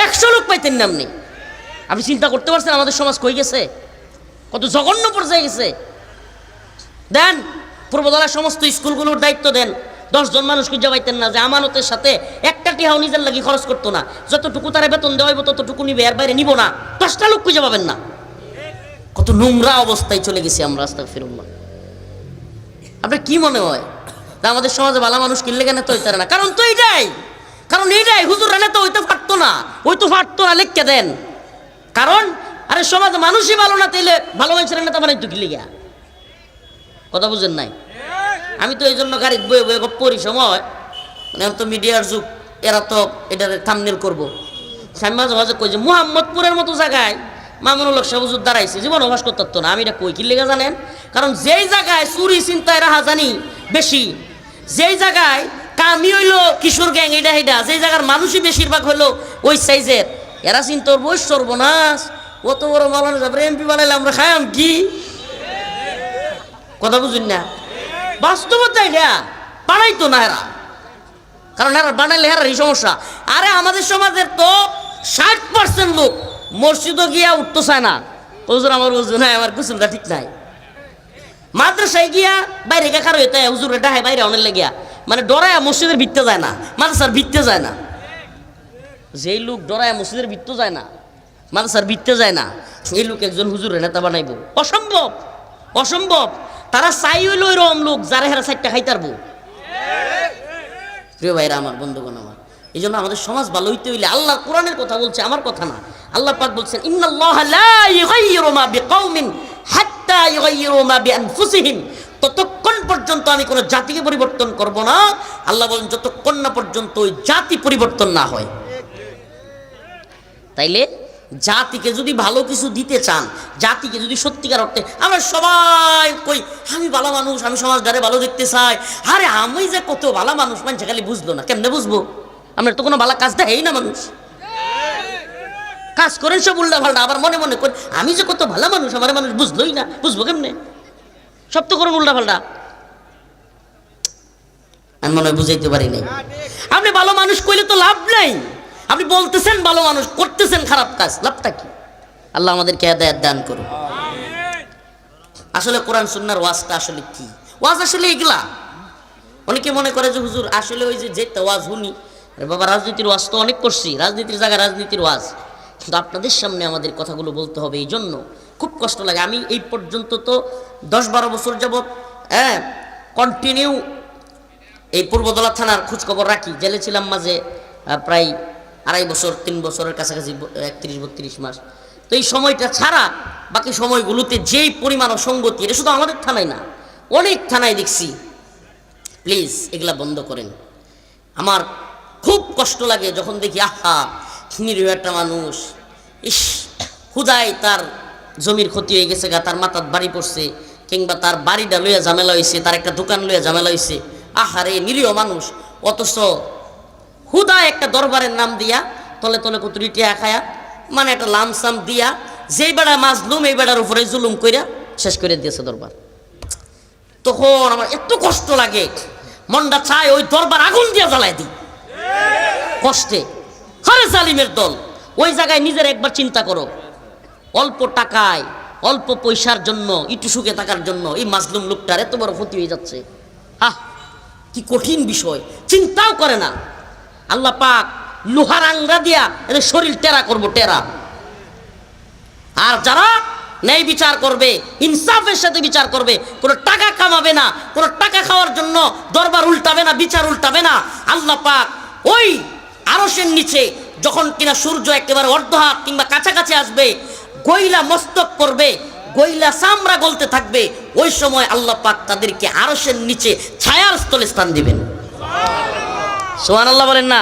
100 লোক পাইতেন না আপনি। আপনি চিন্তা করতে পারছেন আমাদের সমাজ কই গেছে, কত জঘন্য পর্যায়ে গেছে। দেন পূর্বদলার সমস্ত স্কুলগুলোর দায়িত্ব দেন, 10 জন মানুষ খুঁজে পাইতেন না যে আমানতের সাথে একটা টিহাও নিজের লাগি খরচ করতো না, যতটুকু তারা বেতন দেওয়া হইব ততটুকু নিবে, এর বাইরে নিব না। 10টা লোক খুঁজে পাবেন না। কত নোংরা অবস্থায় চলে গেছি আমরা, আস্তাগফিরুল্লাহ। আপনার কি মনে হয় আমাদের সমাজে ভালো মানুষ কিনলে কেন তো হইতারে না? কারণ তো এইটাই, কারণ এইটাই, হুজুর নেতা হইতে পারতো না, হইতো পারতো না, লিখকে দেন। কারণ আরে সমাজে মানুষই ভালো না, তাইলে ভালো মানুষের নেতা বানাইতো কি লিগা? কথা বুঝেন নাই? আমি তো এই জন্য গাড়ির বয়ে বয়ে পড়ি সময়, মানে তো মিডিয়ার যুগ, এরা তো এটার থাম্বনেল করবো। আমি মাঝে মাঝে কই যে মুহাম্মদপুরের মতো জায়গায় মামুনুল হক সাহেব হুজুর দাঁড়াইছে, জীবন অভ্যাস করতে না। আমি এটা কই কি লেগে জানেন? কারণ যেই জায়গায় চুরি চিন্তায় রাহাজানি বেশি, যেই জায়গায় কামি হইলো কিশোর গ্যাং, এটা হেডা, যেই জায়গার মানুষই বেশিরভাগ হইলো ওই সাইজের, এরা চিন্তা করবো সর্বনাশ, অত বড় মালানা সাহেব এমপি বানাইলে আমরা খাইম কি? কথা বুঝুন না? বাস্তবতা এটা বানাইতো না এরা, কারণ এরা বানাইলে এরারই সমস্যা। আরে আমাদের সমাজের তো 60% লোক মসজিদও গিয়া উঠতে চায় না, হুজুর আমার হুজুর নাই, আমার গোসলটা ঠিক নাই। মাদ্রাসায় গিয়া বাইরে খার হইতে হুজুর এটা হয় বাইরে অনেক লেগিয়া, মানে ডরায় মসজিদের ভিত্তে যায় না, মাদ্রাসার ভিত্তে যায় না। যেই লোক ডরায় মসজিদের ভিত্তে যায় না, মাদ্রাসার ভিত্তে যায় না, এই লোক একজন হুজুরের নেতা বানাইব? অসম্ভব, অসম্ভব। তারা চাই হইল এরকম লোক যারা হেরা 4টা খাইতারবো। প্রিয় ভাইরা আমার, বন্ধুগণ আমার, এই জন্য আমাদের সমাজ ভালো হইতে হইলে আল্লাহ কোরআনের কথা বলছে, আমার কথা না। আল্লাহ পাক বলছেন ইন্নাল্লাহা লা ইউগাইয়িরু মা বিকাউমিন হাত্তা ইউগাইয়িরু মা বিআনফুসিহিম, ততক্ষণ পর্যন্ত আমি কোনো জাতিকে পরিবর্তন করব না, আল্লাহ বলেন, যতক্ষণ না পর্যন্ত ওই জাতি পরিবর্তন না হয়। তাইলে জাতিকে যদি ভালো কিছু দিতে চান, জাতিকে যদি সত্যিকার অর্থে, আমরা সবাই কই আমি ভালো মানুষ, আমি সমাজটারে ভালো দেখতে চাই, আরে আমি যে কত ভালো মানুষ মানুষ খালি বুঝলো না, কেমনে বুঝবো? আমরা তো কোনো ভালো কাজ দেখাই না, মানুষ কাজ করেন সব উল্টা পাল্টা, আবার মনে মনে করেন আমি যে কত ভালো মানুষ, আমার মানুষ বুঝলোই না, বুঝবো কেমনে? সব তো করেন উল্টা পাল্টা। আমি মনে হয় বুঝাইতে পারি নাই। আপনি ভালো মানুষ কইলে তো লাভ নাই, আপনি বলতেছেন ভালো মানুষ, করতেছেন খারাপ কাজ, লাভটা কি? আল্লাহ আমাদেরকে হেদায়েত দান করুন। আসলে কোরআন সুন্নাহর ওয়াজটা আসলে কি? ওয়াজ আসলে এগুলা। অনেকে মনে করে যে হুজুর আসলে ওই যে ওয়াজ শুনি, আরে বাবা, রাজনীতির ওয়াজ তো অনেক করছি, রাজনীতির জায়গায় রাজনীতির ওয়াজ, কিন্তু আপনাদের সামনে আমাদের কথাগুলো বলতে হবে, এই জন্য খুব কষ্ট লাগে। আমি এই পর্যন্ত তো 10-12 বছর যাবৎ কন্টিনিউ এই পূর্বদলা থানার খোঁজখবর রাখি। জেলে ছিলাম মাঝে প্রায় 2.5 বছর, 3 বছরের কাছাকাছি, 31-32 মাস। তো এই সময়টা ছাড়া বাকি সময়গুলোতে যেই পরিমাণ অসঙ্গতি, এটা শুধু আমাদের থানায় না, অনেক থানায় দেখছি। প্লিজ এগুলা বন্ধ করেন। আমার খুব কষ্ট লাগে যখন দেখি আহা, নিরীহ একটা মানুষ, ইস, হুদাই তার জমির ক্ষতি হয়ে গেছে গা, তার মাথার বাড়ি পড়ছে, কিংবা তার বাড়িটা লইয়া ঝামেলা হয়েছে, তার একটা দোকান লইয়া ঝামেলা হয়েছে, আহারে নিরীহ মানুষ, অথচ হুদা একটা দরবারের নাম দিয়া তলে তলে কতুরি টিয়া খায়া, মানে একটা লামসাম দিয়া যেই বেড়া মাজলুম এই বেড়ার উপরে জুলুম কইরা শেষ করে দিয়েছে দরবার। তখন আমার এত কষ্ট লাগে, মনটা চায় ওই দরবার আগুন দিয়া জ্বালাই দিই। কষ্টে, হরে জালিমের দল। ওই জায়গায় নিজের একবার চিন্তা করো, অল্প টাকায় অল্প পয়সার জন্য একটু সুখে থাকার জন্য এই মাজলুম লোকটার এত বড় ক্ষতি হয়ে যাচ্ছে। কি কঠিন বিষয়, চিন্তাও করে না। আল্লাহ পাক লোহার আংরা দিয়া এদের শরীর টেরা করবো, টেরা। আর যারা ন্যায় বিচার করবে, ইনসাফের সাথে বিচার করবে, কোনো টাকা কামাবে না, কোনো টাকা খাওয়ার জন্য দরবার উল্টাবে না, বিচার উল্টাবে না, আল্লাহ পাক ওই আরশের নিচে যখন কিনা সূর্য একেবারে অর্ধহাত কিংবা কাছাকাছি আসবে, গইলা মস্তক করবে, গইলা চামড়া গলতে থাকবে, ওই সময় আল্লাহ পাক তাদেরকে আরশের নিচে ছায়ার স্থলে স্থান দিবেন। সুবহানাল্লাহ বলেন না?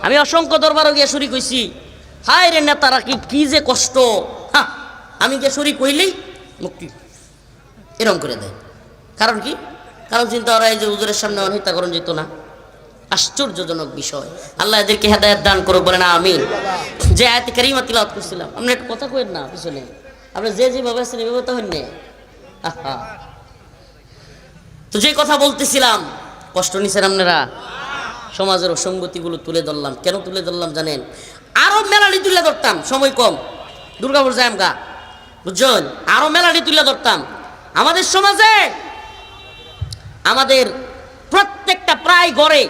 আমি অসংখ্য দরবারও গিয়ে শরীক হইছি, হায় রে নেতারা কি যে কষ্ট। আমি গিয়ে শরীক হইলেই মুক্তি এরকম করে দেয়। কারণ কি? কারণ চিন্তা করা এই যে হুজুরের সামনে অনহিতা করণ যেত না। আশ্চর্যজনক বিষয়। আল্লাহ এদেরকে হেদায়েত দান করুক, বলেন আমিন। যে আয়াতে কারিমা তিলাওয়াত করছিলাম, আপনি একটা কথা কইেন না পিছনে, আপনি যেভাবে আছেন এভাবে তো হন না। তো যে কথা বলতেছিলাম, কষ্ট নিছেন আপনারা। সমাজের অসঙ্গতিগুলো তুলে ধরলাম। কেন তুলে ধরলাম জানেন? আরো মেলাডি তুলে ধরতাম, সময় কম, দুর্গাপুর যাই আমগা, বুঝছেন? আরো মেলাডি তুলে ধরতাম। আমাদের সমাজে আমাদের প্রত্যেকটা প্রায় ঘরে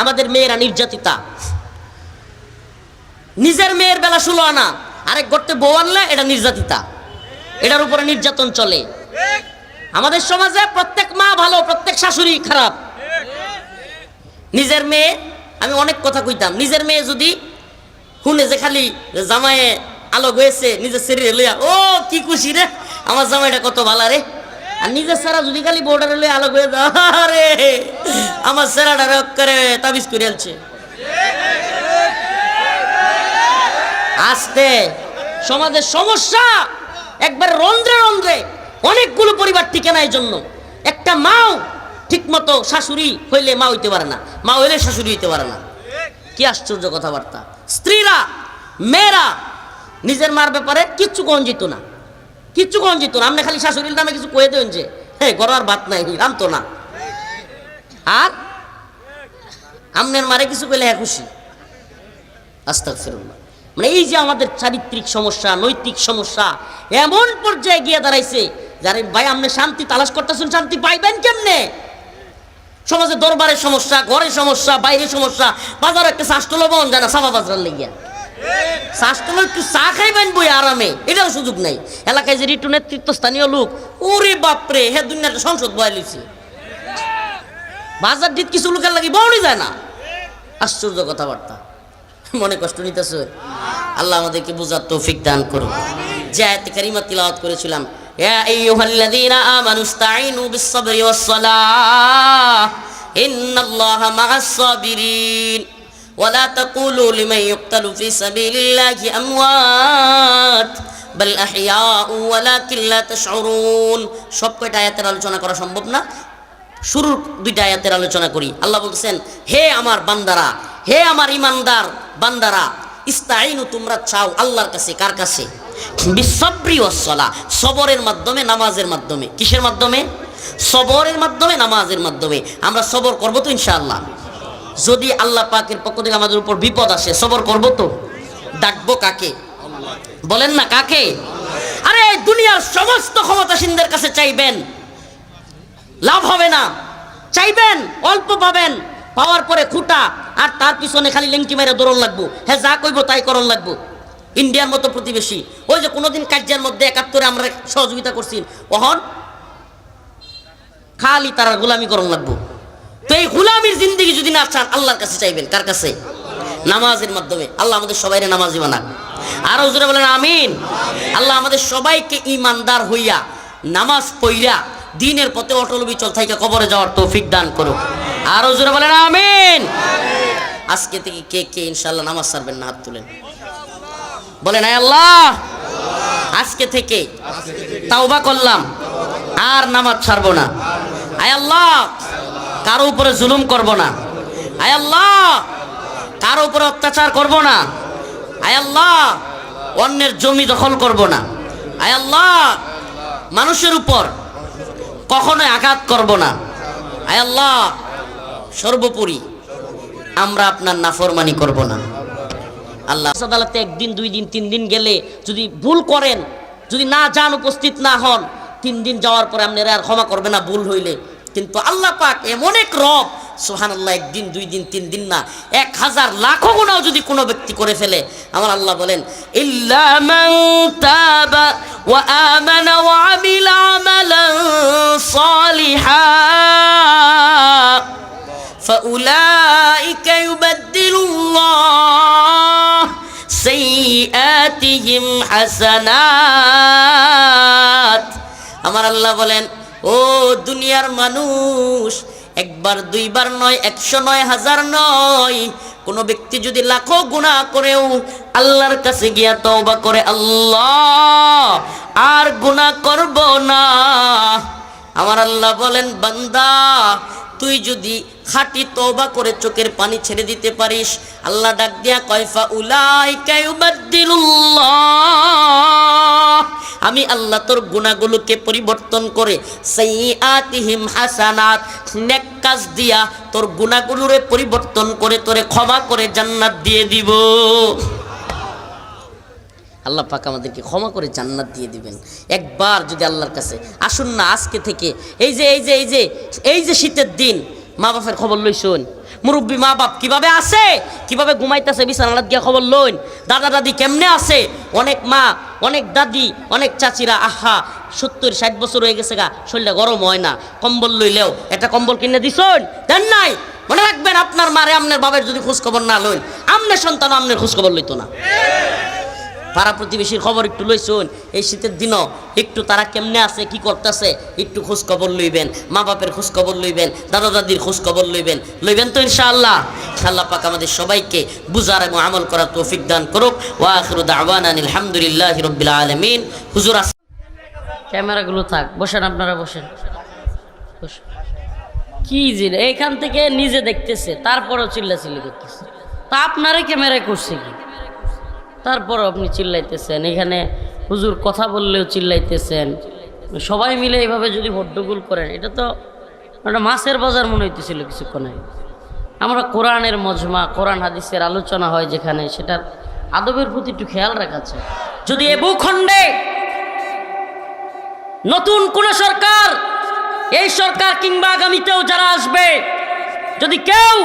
আমাদের মেয়েরা নির্যাতিতা। নিজের মেয়ের বেলা 16 আনা, আরেক গর্তে বউ আনলে এটা নির্যাতিতা, এটার উপরে নির্যাতন চলে। আমাদের সমাজে প্রত্যেক মা ভালো, প্রত্যেক শাশুড়ি খারাপ। নিজের মেয়ে, আমি অনেক কথা কইতাম, নিজের মেয়ে যদি শুনে যে খালি জামাইয়ে আলো হয়েছে, নিজের শরীরে লইয়া ও কি খুশি রে, আমার জামাইটা কত ভালো রে। আর নিজের সেরা যদি খালি বোর্ডারে লইয়া আলো হয়ে রে, আমার সেরাটা করে তাবিজ করে আলছে। আস্তে সমাজের সমস্যা একবার রন্ধ্রে রন্ধ্রে, অনেকগুলো পরিবার টিকে না। এই জন্য একটা মাও ঠিক মতো শাশুড়ি হইলে মা হইতে পারে না, মা হইলে শাশুড়ি হইতে পারে না। কি আশ্চর্য কথাবার্তা। স্ত্রীরা, মেয়েরা নিজের মার ব্যাপারে কিচ্ছু কন যেত না, কিচ্ছু কন যেত না। আপনি খালি শাশুড়ির নামে কিছু কয়ে দেন যে হ্যাঁ ঘর আর ভাত নাই, রামতো না। আর আমনের মারে কিছু কইলে হ্যাঁ খুশি। আস্তাগফিরুল্লাহ। মানে এই যে আমাদের চারিত্রিক সমস্যা, নৈতিক সমস্যা এমন পর্যায়ে গিয়ে দাঁড়াইছে, যারে ভাই আপনি শান্তি তালাশ করতেছেন, শান্তি পাইবেন কেমনে? সমাজে দরবারের সমস্যা, ঘরের সমস্যা, বাইরের সমস্যা, বাজারে একটা শাস্ত্র লবণ জানা সাবা বাজার লেগিয়া শাস্ত্র একটু চা খাইবেন বই আরামে, এটাও সুযোগ নাই। এলাকায় যে রিটু নেতৃত্ব স্থানীয় লোক, ওরে বাপরে, হে দুনিয়াটা সংসদ বয়া লিছি, বাজার দিত কিছু লোকের লাগি বউনি যায় না। আশ্চর্য কথাবার্তা। মনে কষ্ট নিতেছে? আল্লাহ আমাদেরকে বুঝার তৌফিক দান করুন। যে আয়াতে কারিমা তিলাওয়াত করেছিলাম, ইয়া আইয়ুহাল্লাযীনা আমানু ইসতাঈনু বিস-সাবরি ওয়াস-সালাহ ইন্নাল্লাহা মা'আস-সাবিরিন ওয়া লা তাকুলু লিমান ইউক্তালু ফি সাবিলিল্লাহি আমওয়াত বাল আহইয়াউ ওয়ালাকিন লা তাশউরুন। সব কয়টা আয়াতের আলোচনা করা সম্ভব না, শুরুর দুইটা আয়াতের আলোচনা করি। আল্লাহ বলছেন, হে আমার বান্দারা, হে আমার ইমানদার বান্দারা, ইস্তাঈনু তোমরা চাও আল্লাহর কাছে। কার কাছে? বিসসাবরি ওয়াস-সালাহ, সবরের মাধ্যমে, নামাজের মাধ্যমে। কিসের মাধ্যমে? সবরের মাধ্যমে, নামাজের মাধ্যমে। আমরা সবর করব তো ইনশাআল্লাহ। যদি আল্লাহ পাকের পক্ষ থেকে আমাদের উপর বিপদ আসে, সবর করব তো? ডাকবো কাকে? বলেন না কাকে? আরে দুনিয়ার সমস্ত ক্ষমতাসীনদের কাছে চাইবেন, লাভ হবে না। চাইবেন অল্প পাবেন, পাওয়ার পরে খুঁটা, আর তার পিছনে খালি লেংটি মেরে দৌড়ন লাগবো। হ্যাঁ যা কইব তাই করণ লাগবো। ইন্ডিয়ার মতো প্রতিবেশী, ওই যে কোনোদিন কার্যের মধ্যে 71-এ আমরা সহযোগিতা করছি, ওহন খালি তারা গোলামি করণ লাগবো। তো এই গোলামির জিন্দেগি যদি না চান, আল্লাহর কাছে চাইবেন। কার কাছে? নামাজের মাধ্যমে। আল্লাহ আমাদের সবাইরে নামাজি বানাক। আর হুজুরে বলেন আমিন। আল্লাহ আমাদের সবাইকে ইমানদার হইয়া নামাজ পইরা দ্বীনের পথে অটল বিচল থাইকা কবরে যাওয়ার তৌফিক দান করুক। আর হুজুরে বলেন আমিন। আজকে থেকে কে কে ইনশাআল্লাহ নামাজ ছাড়বেন না? হাত তুলেন, বলেন আয় আল্লাহ আজকে থেকে তাওবা করলাম, আর নামাজ ছাড়বো না। আয় আল্লাহ কারো উপরে জুলুম করব না। আয় আল্লাহ কারো উপরে অত্যাচার করব না। আয় আল্লাহ অন্যের জমি দখল করব না। আয় আল্লাহ মানুষের উপর কখনোই আঘাত করব না। আয় আল্লাহ সর্বোপরি আমরা আপনার নাফরমানি করব না। আল্লাহ আদালতে একদিন 2 দিন 3 দিন গেলে যদি ভুল করেন, যদি না যান, উপস্থিত না হন, 3 দিন যাওয়ার পরে আপনারা আর ক্ষমা করবে না ভুল হইলে। কিন্তু আল্লাহ পাক এমন এক রব, সুবহানাল্লাহ, 1 দিন 2 দিন 3 দিন না, 1000 লাখো গুনাহ যদি কোনো ব্যক্তি করে ফেলে, আমার আল্লাহ বলেন ইল্লা মান তাবা ওয়া আমানা ওয়া আমিলা আমালান সালিহান ফাউলাইকা ইউবাদদিলুল্লাহ সাইয়্যাতিহিম হাসানাত। আমার আল্লাহ বলেন, ও দুনিয়ার মানুষ, 1 বার 2 বার নয়, 100 নয়, 1000 নয়, কোনো ব্যক্তি যদি লাখো গুনাহ করেও আল্লাহর কাছে গিয়া তওবা করে, আল্লাহ আর গুনাহ করব না, আমার আল্লাহ বলেন, বান্দা তুই যদি খাঁটি তওবা করে চোখের পানি ছেড়ে দিতে পারিস, আল্লাহ ডাক দিয়া কয় ফাউলাইকা ইউবাদদিলুল্লাহ, আমি আল্লাহ তোর গুনাহগুলোকে পরিবর্তন করে সাইয়্যাতিহিম হাসানাত, নেক কাজ দিয়া তোর গুনাহগুলোরে পরিবর্তন করে তোরে ক্ষমা করে জান্নাত দিয়ে দিব। আল্লাহ পাক আমাদেরকে ক্ষমা করে জান্নাত দিয়ে দিবেন। একবার যদি আল্লাহর কাছে আসুন না, আজকে থেকে এই যে শীতের দিন, মা বাপের খবর লইছুন, মুরব্বী মা বাপ কিভাবে আছে, কিভাবে ঘুমাইতেছে বিছানাত গিয়া খবর লইন, দাদা দাদি কেমনে আছে, অনেক মা, অনেক দাদি, অনেক চাচিরা, আহা 70-60 বছর হয়ে গেছে গা, শরীরটা গরম হয় না, কম্বল লইলেও একটা কম্বল কিনে দিছুন, দেন নাই? মনে রাখবেন, আপনার মারে আপনার বাবার যদি খোঁজ খবর না লইন, আপনার সন্তান আপনার খোঁজ খবর লইতো না। পাড়া প্রতিবেশীর খবর একটু লইছুন, এই শীতের দিনও একটু তারা কেমনে আছে, কি করতেছে, একটু খোঁজ খবর লইবেন, মা বাপের খোঁজ খবর লইবেন, দাদা দাদির খোঁজ খবর লইবেন তো ইনশাআল্লাহ। আল্লাহ পাক আমাদের সবাইকে বুঝার এবং আমল করার তৌফিক দান করুক। ওয়া আখিরু দাওয়ানা আলহামদুলিল্লাহি রাব্বিল আলামিন। হুজুর ক্যামেরাগুলো থাক, বসেন, আপনারা বসেন। কি জিনিস, এইখান থেকে নিজে দেখতেছে, তারপরও চিল্লাচিল্লি করতেছে, তা আপনারই ক্যামেরায় করছে কি, তারপর আপনি চিল্লাইতেছেন, এখানে হুজুর কথা বললেও চিল্লাইতেছেন। সবাই মিলে এইভাবে যদি হট্টগোল করেন, এটা তো একটা মাছের বাজার মনে হইতেছিল কিছুক্ষণ আগে। আমরা কোরআনের মজমা, কোরআন হাদিসের আলোচনা হয় যেখানে, সেটার আদবের প্রতি একটু খেয়াল রাখা চাই। যদি এ ভূখণ্ডে নতুন কোন সরকার, এই সরকার কিংবা আগামীতেও যারা আসবে, যদি কেউ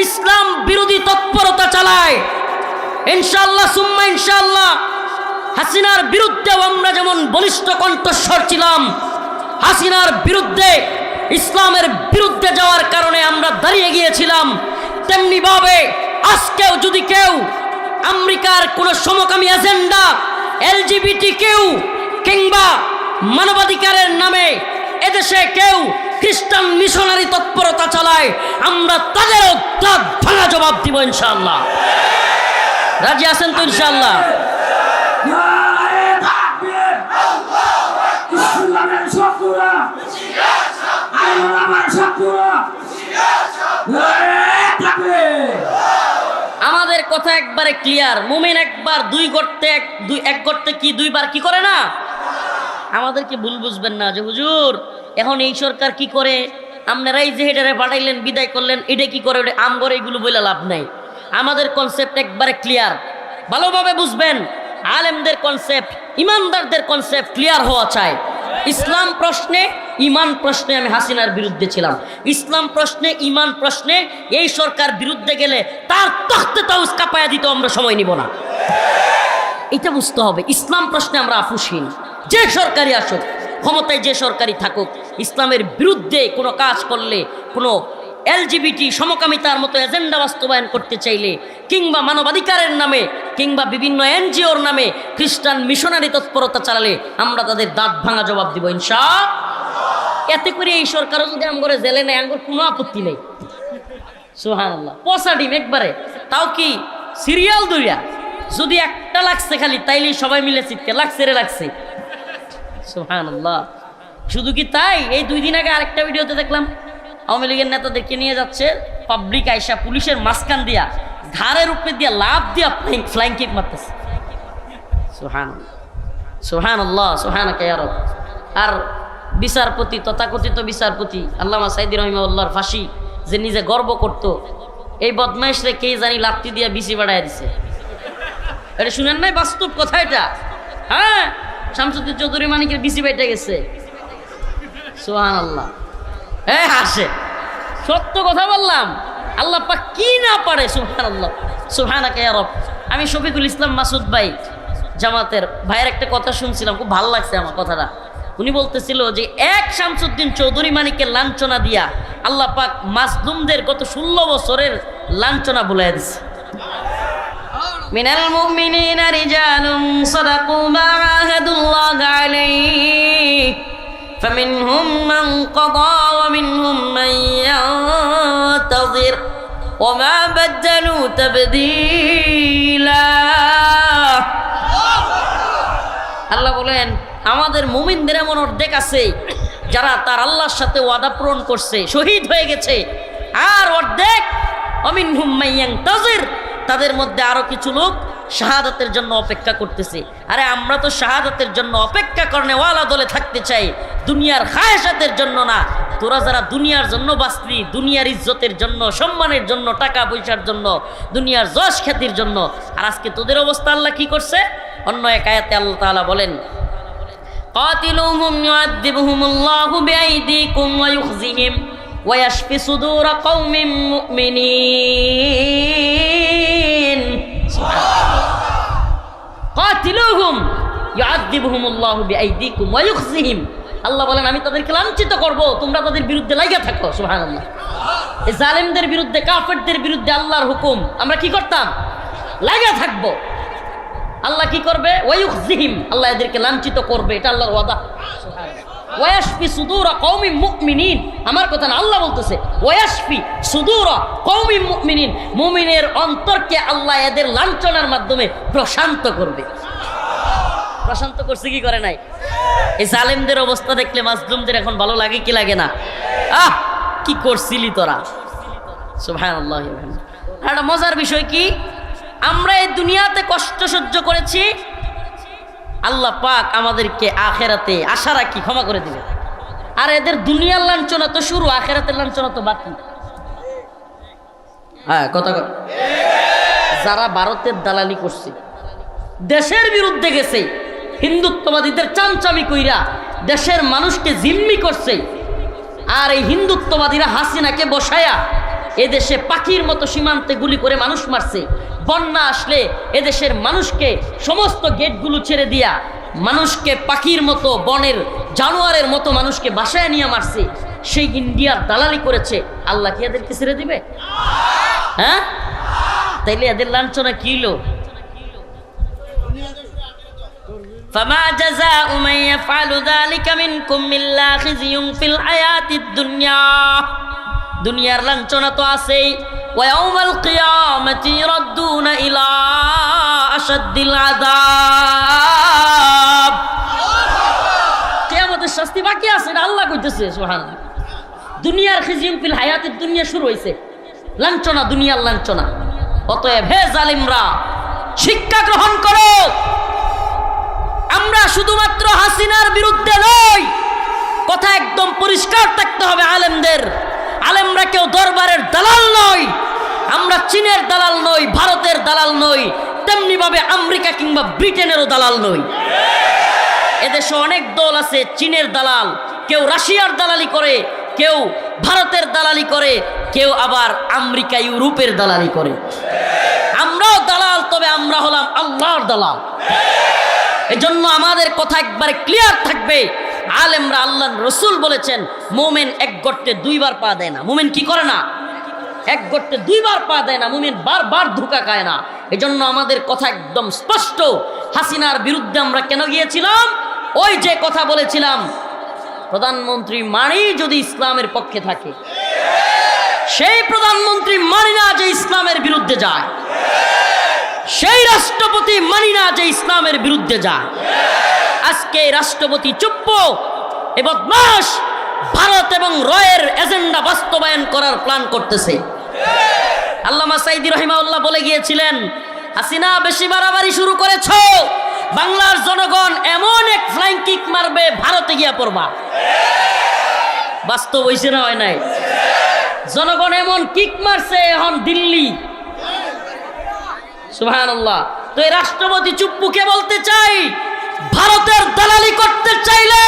ইসলাম বিরোধী তৎপরতা চালায়, ইনশাআল্লাহ সুম্মা ইনশাআল্লাহ হাসিনার বিরুদ্ধেও আমরা যেমন বলিষ্ঠ কণ্ঠস্বর ছিলাম, হাসিনার বিরুদ্ধে, ইসলামের বিরুদ্ধে যাওয়ার কারণে আমরা দাঁড়িয়ে গিয়েছিলাম, তেমনি ভাবে আজকেও যদি কেউ আমেরিকার কোন সমকামী এজেন্ডা, এলজিবিটি কেউ কিংবা মানবাধিকারের নামে এদেশে কেউ খ্রিস্টান মিশনারি তৎপরতা চালায়, আমরা তাদেরও দাঁত ভাঙা জবাব দিব ইনশাআল্লাহ। রাজি আছেন তো ইনশাআল্লাহ? আমাদের কথা একবারে ক্লিয়ার, মুমিন একবার এক গর্তে কি 2 বার কি করে না। আমাদেরকে ভুল বুঝবেন না যে হুজুর এখন এই সরকার কি করে, আপনারাই যে হেডারে পাঠাইলেন, বিদায় করলেন, এটা কি করে, আমগরে এগুলো বলে লাভ নাই। আমাদের কনসেপ্ট একবারে ক্লিয়ার, ভালোভাবে বুঝবেন। আলেমদের কনসেপ্ট, ইমানদারদের কনসেপ্ট ক্লিয়ার হওয়া চাই। ইসলাম প্রশ্নে, ইমান প্রশ্নে আমি হাসিনার বিরুদ্ধে ছিলাম, ইসলাম প্রশ্নে, ইমান প্রশ্নে এই সরকার বিরুদ্ধে গেলে তার তখতে তাউস কাঁপায়া দিতে আমরা সময় নিব না, এটা বুঝতে হবে। ইসলাম প্রশ্নে আমরা আপুসহীন, যে সরকারি আসুক, ক্ষমতায় যে সরকারি থাকুক, ইসলামের বিরুদ্ধে কোনো কাজ করলে, কোনো এলজিবিটি সমকামিতার মতো এজেন্ডা বাস্তবায়ন করতে চাইলে, কিংবা মানবাধিকারের নামে, কিংবা বিভিন্ন এনজিওর নামে খ্রিস্টান মিশনারি তৎপরতা চালালে আমরা তাদের দাঁত ভাঙা জবাব দিব ইনশাআল্লাহ। এতে করে এই সরকারও যদি আমগরে জেলে নেয়, আমগর কোনো আপত্তি নেই। সুবহানাল্লাহ, পচা ডিম একবারে, তাও কি সিরিয়াল দইরা, যদি একটা লাগছে খালি তাইলেই সবাই মিলে চিৎকে লাগছে রে লাগছে। সুবহানাল্লাহ, শুধু কি তাই, এই 2 দিন আগে আরেকটা ভিডিওতে দেখলাম আওয়ামী লীগের নেতাদেরকে নিয়ে যাচ্ছে পাবলিক আইসা পুলিশের মাঝখান দিয়া ঘাড়ের উপরে দিয়া লাভ দিয়া ফ্লাইং কিক মারতেছে। সুবহানাল্লাহ, সুবহানাল্লাহ, সুবহানাকা ইয়া রব। আর বিচারপতি, তথাকথিত বিচারপতি আল্লামা সাইদি রহিমাহুল্লাহর ফাঁসি, যে নিজে গর্ব করত, এই বদমাইশরে কে জানি লাত্তি দিয়া বিসি বাড়াই দিছে। এটা শুনেন নাই? বাস্তব কথা এটা। হ্যাঁ, শামসুদ্দিন চৌধুরী মানিকের বিসি বাইটা গেছে। সুবহানাল্লাহ। হাসে, সত্য কথা বললাম। আল্লাহ পাক কি না পারে। সুবহানাল্লাহ, সুবহানাকা ইয়া রব। আমি শফিকুল ইসলাম মাসুদ ভাই জামাতের ভাইয়ের একটা কথা শুনছিলাম, খুব ভালো লাগছে আমার কথাটা। উনি বলতেছিল যে এক শামসুদ্দিন চৌধুরী মানিকের লাঞ্ছনা দিয়া আল্লাহ পাক মাজলুমদের গত 16 বছরের লাঞ্ছনা ভুলাই দিছে। মিনাল মুমিনিনা রিজালুন সাদাকু মা আহাদুল্লাহ আলাইহি ফামিনহুম মান ক্বাদা ওয়া মিনহুম মান ইয়ানতাযির ওয়া মা বাদদালু তাবদীলা। আল্লাহ বলেন, আমাদের মুমিনদের এমন অর্ধেক আছে যারা তার আল্লাহর সাথে ওয়াদা পূরণ করছে, শহীদ হয়ে গেছে। আর অর্ধেক অমিনহুম মাইয়ানতাযির, তাদের মধ্যে আরো কিছু লোক শাহাদাতের জন্য অপেক্ষা করতেছে। আরে আমরা তো শাহাদাতের জন্য অপেক্ষা করনে ওয়ালা দলে থাকতে চাই, দুনিয়ার খায়েশাতের জন্য না। তোরা যারা দুনিয়ার জন্য বাঁচলি, দুনিয়ার ইজ্জতের জন্য, সম্মানের জন্য, টাকা পয়সার জন্য, দুনিয়ার যশ খ্যাতির জন্য, আর আজকে তোদের অবস্থা আল্লাহ কি করছে? অন্য এক আয়াতে আল্লাহ তাআলা বলেন, قاتلوهم يعذبهم الله بأيديكم ويخزهم ويشفي صدور قوم مؤمنين قاتلوهم يعذبهم الله بأيديكم ويخزهم। আল্লাহ বলেন, আমি তাদেরকে লাঞ্ছিত করব, তোমরা তাদের বিরুদ্ধে লাগিয়া থাকো। সুবহানাল্লাহ। এই জালেমদের বিরুদ্ধে, কাফেরদের বিরুদ্ধে আল্লাহর হুকুম, আমরা কি করতাম? লাগিয়া থাকবো। আল্লাহ কি করবে? ওয়ায়ুখজিহিম, আল্লাহ এদেরকে লাঞ্ছিত করবে, এটা আল্লাহর ওয়াদা। ওয়ায়াশফি সুদুরা কওমিন মুমিনিন, আমার কথা না, আল্লাহ বলতেছে ওয়ায়াশফি সুদুরা কওমিন মুমিনিন, মুমিনের অন্তরকে আল্লাহ এদের লাঞ্ছনার মাধ্যমে প্রশান্ত করবে। প্রশান্ত করছে কি করে নাই? এই জালেমদের অবস্থা দেখলে মাজলুমদের এখন ভালো লাগে কি লাগে না? কি করছিলি তোরা? সুবহানাল্লাহ। আর একটা মজার বিষয় কি, আমরা এই দুনিয়াতে কষ্ট সহ্য করেছি, আল্লাহ পাক আমাদেরকে আখেরাতে আশা রাখি ক্ষমা করে দিবে। আর এদের দুনিয়ার লাঞ্ছনা তো শুরু, আখেরাতের লাঞ্ছনা তো বাকি। হ্যাঁ, কথা যারা ভারতের দালালি করছে, দেশের বিরুদ্ধে গেছে, হিন্দুত্ববাদীদের চামচামি কইরা দেশের মানুষকে জিম্মি করছে, আর এই হিন্দুত্ববাদীরা হাসিনাকে বসায়া এদেশে পাখির মতো সীমান্তে গুলি করে মানুষ মারছে। বন্যা আসলে এদেশের মানুষকে সমস্ত গেটগুলো ছেড়ে দিয়া মানুষকে পাখির মতো, বনের জানোয়ারের মতো মানুষকে বাসায় নিয়ে মারছে। সেই ইন্ডিয়ার দালালি করেছে, আল্লাহ কি এদেরকে ছেড়ে দিবে? হ্যাঁ, তাইলে এদের লাঞ্ছনা কি হলো? فما جزاء من يفعل ذلك منكم إلا خزي في الحياة الدنيا। দুনিয়ার লাঞ্ছনা তো আছেই, ويوم القيامة يردون إلى أشد العذاب। কিয়ামতের শাস্তি বাকি আছে, এটা আল্লাহ কইতেছে। সুবহানাল্লাহ। দুনিয়ার খিজিম ফিল হায়াতের দুনিয়া শুরু হয়েছে, লাঞ্ছনা, দুনিয়ার লাঞ্ছনা। অতএব হে জালিমরা, শিক্ষা গ্রহণ করো। আমরা শুধুমাত্র হাসিনার বিরুদ্ধে নই, কথা একদম পরিষ্কার থাকতে হবে আলেমদের। আলেমরা কেউ দরবারের দালাল নয়, আমরা চীনের দালাল নই, ভারতের দালাল নই, তেমনি ভাবে আমেরিকা কিংবা ব্রিটেনেরও দালাল নই। এদেশে অনেক দল আছে চীনের দালাল, কেউ রাশিয়ার দালালি করে, কেউ ভারতের দালালি করে, কেউ আবার আমেরিকা ইউরোপের দালালি করে। আমরাও দালাল, তবে আমরা হলাম আল্লাহর দালাল। এজন্য আমাদের কথা একবারে ক্লিয়ার থাকবে। আলেমরা, আল্লাহর রাসূল বলেছেন, মুমিন এক গর্তে দুইবার পা দেয় না। মুমিন কি করে না? এক গর্তে দুইবার পা দেয় না। মুমিন বারবার ধোঁকা খায় না। এজন্য আমাদের কথা একদম স্পষ্ট। হাসিনার বিরুদ্ধে আমরা কেন গিয়েছিলাম? ওই যে কথা বলেছিলাম, প্রধানমন্ত্রী মানি যদি ইসলামের পক্ষে থাকে, সেই প্রধানমন্ত্রী মানি না যে ইসলামের বিরুদ্ধে যায়, সেই রাষ্ট্রপতি মানি না যে ইসলামের বিরুদ্ধে যায়। আজকে রাষ্ট্রপতি চুপ, এ বদমাশ ভারত এবং রয়ের এজেন্ডা বাস্তবায়ন করার প্ল্যান করতেছে। আল্লামা সাইদি রাহিমাহুল্লাহ বলে গিয়েছিলেন, হাসিনা বেশি বাড়াবাড়ি শুরু করেছ, বাংলার জনগণ এমন এক ফ্লাইং কিক মারবে, ভারতে গিয়া পড়বা। বাস্তব হইছে না হয় নাই? জনগণ এমন কিক মারছে এখন দিল্লি, সুবহানাল্লাহ। তো এই রাষ্ট্রপতি চুপ্পুকে বলতে চাই, ভারতের দালালি করতে চাইলে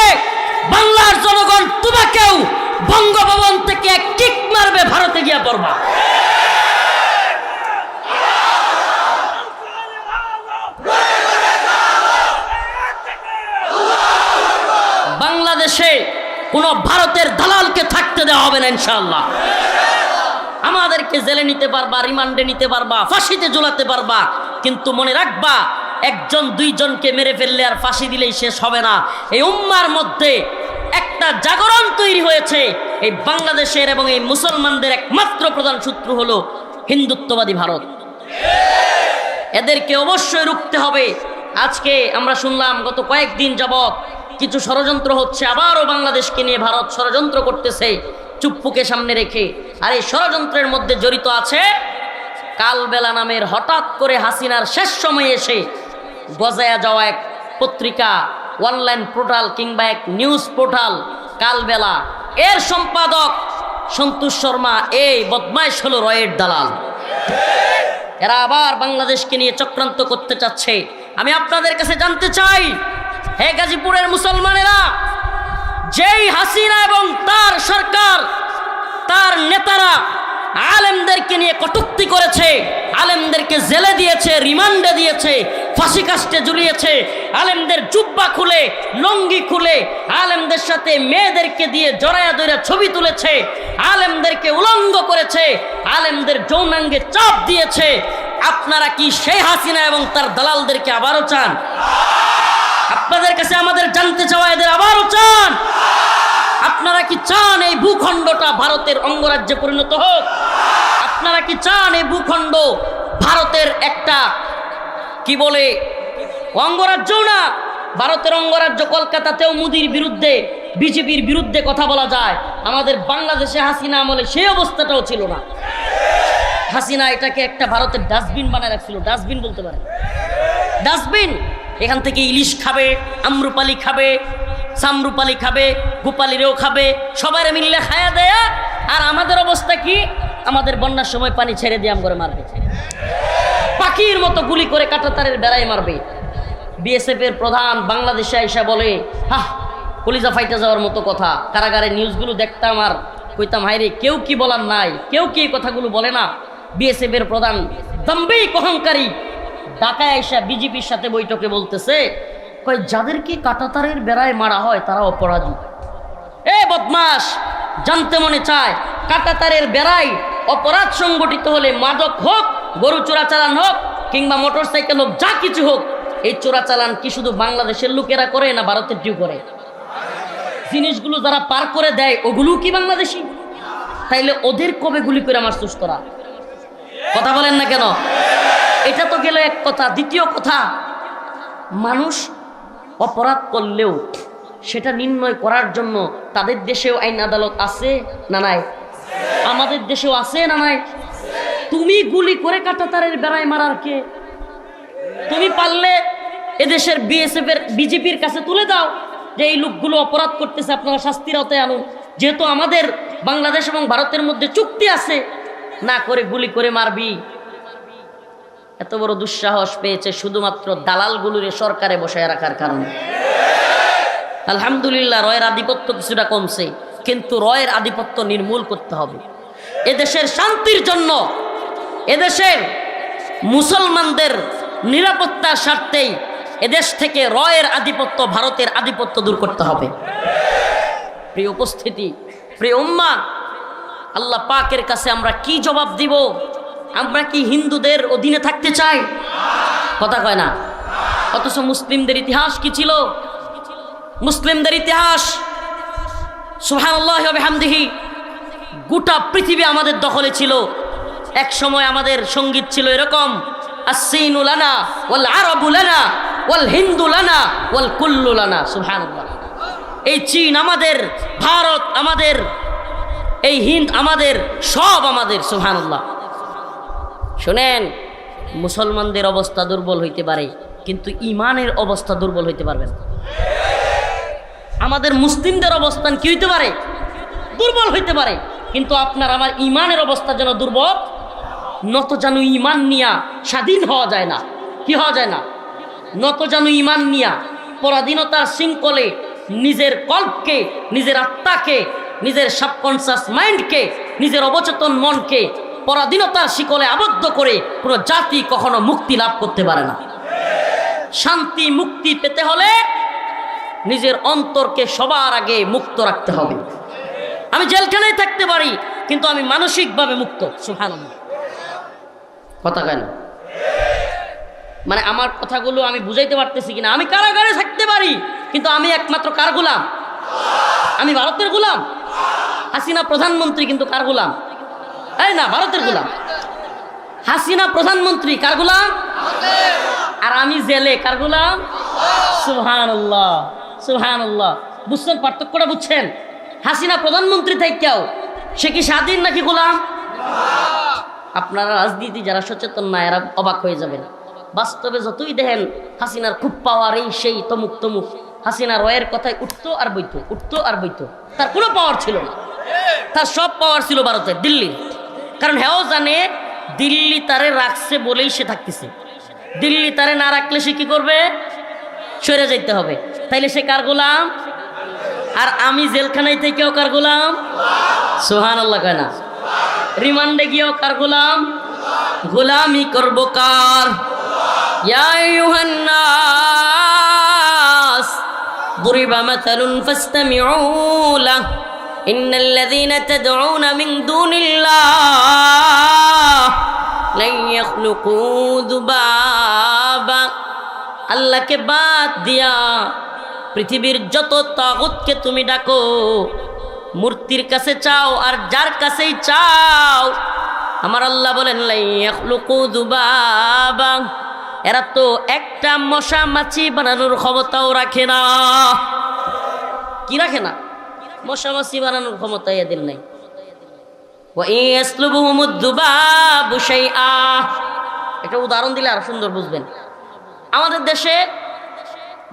বাংলার জনগণ তোমাকেও বঙ্গভবন থেকে কিক মারবে, ভারতে গিয়া পড়বা। বাংলাদেশে কোনো ভারতের দালালকে থাকতে দেওয়া হবে না ইনশাআল্লাহ। আমাদেরকে জেলে নিতে পারবা, রিমান্ডে নিতে পারবা, ফাঁসিতে ঝুলাতে পারবা, কিন্তু মনে রাখবা একজন দুইজনকে মেরে ফেললে আর ফাঁসি দিলেই শেষ হবে না। এই উম্মার মধ্যে একটা জাগরণ তৈরি হয়েছে। এই বাংলাদেশের এবং এই মুসলমানদের একমাত্র প্রধান শত্রু হলো হিন্দুত্ববাদী ভারত। এদেরকে অবশ্যই রুখতে হবে। আজকে আমরা শুনলাম গত কয়েকদিন যাবৎ কিছু ষড়যন্ত্র হচ্ছে, আবারও বাংলাদেশকে নিয়ে ভারত ষড়যন্ত্র করতেছে চুপ্পুকে সামনে রেখে। আর এই ষড়যন্ত্রের মধ্যে জড়িত আছে কালবেলা নামের হঠাৎ করে হাসিনার শেষ সময়ে এসে গজায়া যাওয়া এক পত্রিকা, অনলাইন পোর্টাল কিংবা এক নিউজ পোর্টাল কালবেলা, এর সম্পাদক সন্তোষ শর্মা। এই বদমাইশ হলো রয়ের দালাল। এরা আবার বাংলাদেশকে নিয়ে চক্রান্ত করতে চাচ্ছে। আমি আপনাদের কাছে জানতে চাই, হে গাজীপুরের মুসলমানেরা, যেই হাসিনা এবং তার সরকার, তার নেতারা আলেমদেরকে নিয়ে কটূক্তি করেছে, আলেমদেরকে জেলে দিয়েছে, রিমান্ডে দিয়েছে, ফাঁসি কাস্টে ঝুলিয়েছে, আলেমদের জুব্বা খুলে, লঙ্গি খুলে, আলেমদের সাথে মেয়েদেরকে দিয়ে জড়ায়া দইরা ছবি তুলেছে, আলেমদেরকে উলঙ্গ করেছে, আলেমদের যৌনাঙ্গে চাপ দিয়েছে। আপনারা কি সেই হাসিনা এবং তার দালালদেরকে আবারও চান? আপনাদের কাছে আমাদের জানতে চাওয়া, এদের আবারও চান? আপনারা কি চান এই ভূখণ্ডটা ভারতের অঙ্গরাজ্যে পরিণত হোক? আপনারা কি চান এই ভূখণ্ড ভারতের একটা কি বলে অঙ্গরাজ্য না? ভারতের অঙ্গরাজ্য কলকাতাতেও মোদির বিরুদ্ধে, বিজেপির বিরুদ্ধে কথা বলা যায়। আমাদের বাংলাদেশে হাসিনা আমলে সেই অবস্থাটাও ছিল না। হাসিনা এটাকে একটা ভারতের ডাস্টবিন বানায় রাখছিল। ডাস্টবিন বলতে পারে, ডাস্টবিন। এখান থেকে ইলিশ খাবে, আম্রপালি খাবে, সামরুপালি খাবে, গোপালিরেও খাবে, সবাই মিললে খায়া দেয়া। আর আমাদের অবস্থা কি? আমাদের বন্যার সময় পানি ছেড়ে দিয়ে আম করে মারবে, পাখির মতো গুলি করে কাঁটাতারের বেড়ায় মারবে। বিএসএফ এর প্রধান বাংলাদেশে আইসা বলে, হাহ, কলিজা ফাইটে যাওয়ার মতো কথা। কারাগারের নিউজগুলো দেখতাম আর কইতাম, হায়রে, কেউ কি বলার নাই, কেউ কি এই কথাগুলো বলে না। বিএসএফ এর প্রধান দাম্ভিক অহংকারী ঢাকায় আইসা বিজেপির সাথে বৈঠকে বলতেছে, কই যাদেরকে কাঁটাতারের বেড়ায় মারা হয় তারা অপরাধী। এ বদমাস, জানতে মনে চায়, কাঁটাতারের বেড়ায় অপরাধ সংগঠিত হলে, মাদক হোক, গরু চোরাচালান হোক, কিংবা মোটর সাইকেল হোক, যা কিছু হোক, এই চোরাচালান কি শুধু বাংলাদেশের লোকেরা করে না ভারতের টিউ করে? জিনিসগুলো যারা পার করে দেয় ওগুলো কি বাংলাদেশি? তাইলে ওদের কবে গুলি করে আমার সুস্থরা? কথা বলেন না কেন? এটা তো গেল এক কথা। দ্বিতীয় কথা, মানুষ অপরাধ করলেও সেটা নির্ণয় করার জন্য তাদের দেশেও আইন আদালত আছে না নাই? আমাদের দেশেও আছে না নাই? তুমি গুলি করে কাঁটাতারের বেড়ায় মারার কে? তুমি পারলে এদেশের বিএসএফ এর, বিজেপির কাছে তুলে দাও যে এই লোকগুলো অপরাধ করতেছে, আপনারা শাস্তির আওতায় আনুন। যেহেতু আমাদের বাংলাদেশ এবং ভারতের মধ্যে চুক্তি আছে, না করে গুলি করে মারবি। এত বড় দুঃসাহস পেয়েছে শুধুমাত্র দালালগুলোর সরকারে বসায় রাখার কারণে। আলহামদুলিল্লাহ, রয়ের আধিপত্য কিছুটা কমছে, কিন্তু রয়ের আধিপত্য নির্মূল করতে হবে। এদেশের শান্তির জন্য, এদেশের মুসলমানদের নিরাপত্তার স্বার্থেই এদেশ থেকে রয়ের আধিপত্য, ভারতের আধিপত্য দূর করতে হবে। প্রিয় উপস্থিতি, প্রিয় উম্মাহ, আল্লাহ পাকের কাছে আমরা কি জবাব দিব? আমরা কি হিন্দুদের অধীনে থাকতে চাই? কথা কয় না। অথচ মুসলিমদের ইতিহাস কি ছিল? মুসলিমদের ইতিহাস, সুবহানাল্লাহি ওয়া বিহামদিহি, গোটা পৃথিবী আমাদের দখলে ছিল। এক সময় আমাদের সঙ্গীত ছিল এরকম, আসসিনু লানা ওয়াল আরাবু লানা ওয়াল হিন্দু লানা ওয়াল কুল্লু লানা। সুবহানাল্লাহ। এই চীন আমাদের, ভারত আমাদের, এই হিন্দ আমাদের, সব আমাদের। সুবহানাল্লাহ। শুনেন, মুসলমানদের অবস্থা দুর্বল হইতে পারে, কিন্তু ইমানের অবস্থা দুর্বল হইতে পারবে না। আমাদের মুসলিমদের অবস্থান কি হইতে পারে? দুর্বল হইতে পারে, কিন্তু আপনার আমার ইমানের অবস্থা যেন দুর্বল, নত যেন ইমান নিয়া স্বাধীন হওয়া যায় না। কি হওয়া যায় না? নত যেন ইমান নিয়া পরাধীনতার শৃঙ্খলে নিজের কল্পকে, নিজের আত্মাকে, নিজের সাবকনসিয়াস মাইন্ডকে, নিজের অবচেতন মনকে পরাধীনতার শিকলে আবদ্ধ করে কোনো জাতি কখনো মুক্তি লাভ করতে পারে না। শান্তি মুক্তি পেতে হলে নিজের অন্তরকে সবার আগে মুক্ত রাখতে হবে। আমি জেলখানায় থাকতে পারি কিন্তু আমি মানসিকভাবে মুক্ত। সুবহানাল্লাহ, কথা কেন? মানে আমার কথাগুলো আমি বুঝাইতে পারতেছি কিনা? আমি কারাগারে থাকতে পারি কিন্তু আমি একমাত্র কার গোলাম? আমি ভারতের গোলাম। হাসিনা প্রধানমন্ত্রী কিন্তু কার গোলাম? এই না, ভারতের গোলাম। হাসিনা প্রধানমন্ত্রী কার গোলাম? আর আমি জেলে কার গোলাম? সুবহানাল্লাহ, সুবহানাল্লাহ। বুঝছেন পার্থক্যটা? বুঝছেন? হাসিনা প্রধানমন্ত্রী থাইকাও সে কি স্বাধীন নাকি গোলাম? আপনারা রাজনীতি যারা সচেতন না এরা অবাক হয়ে যাবেন। বাস্তবে যতই দেখেন হাসিনার খুব পাওয়ার, এই সেই তমুক তমুক, হাসিনা রয়ের কথায় উঠতো আর বইতো, উঠতো আর বইতো। তার কোনো পাওয়ার ছিল না, তার সব পাওয়ার ছিল ভারতের, দিল্লির। কারণ হ্যাঁ জানে দিল্লি তারে রাখছে বলেই সে থাকতেছে। দিল্লি তারে না রাখলে সে কি করবে? সরে যাইতে হবে। তাইলে সে কার গোলাম? আর আমি জেলখানায় থেকেও কার গোলাম? সুবহানাল্লাহ কয় না? রিমান্ডে গিয়েও কার গোলাম? গোলামি করব কার? ইয়া আইয়ুহান নাস দুরিবা মাতালুন ফাসতামিউ লাহু ইন্নাল্লাযীনা তাদউনা মিন দুনিল্লাহ লা ইয়াখলুকু যুবাবা। আল্লাহকে বাদ দিয়া পৃথিবীর যত তাগুতকে তুমি ডাকো, মূর্তির কাছে চাও আর যার কাছেই চাও, আমার আল্লাহ বলেন লা ইয়াখলুকু যুবাবা, এরা তো একটা মশা মাছি বানানোর ক্ষমতাও রাখে না। কি রাখে না? মশা মাছি বানানোর ক্ষমতা এদের নাই। ওয়া ইয়াসলুবুহুমুদ যুবাবু শাইআ। একটা উদাহরণ দিলে আর সুন্দর বুঝবেন। আমাদের দেশে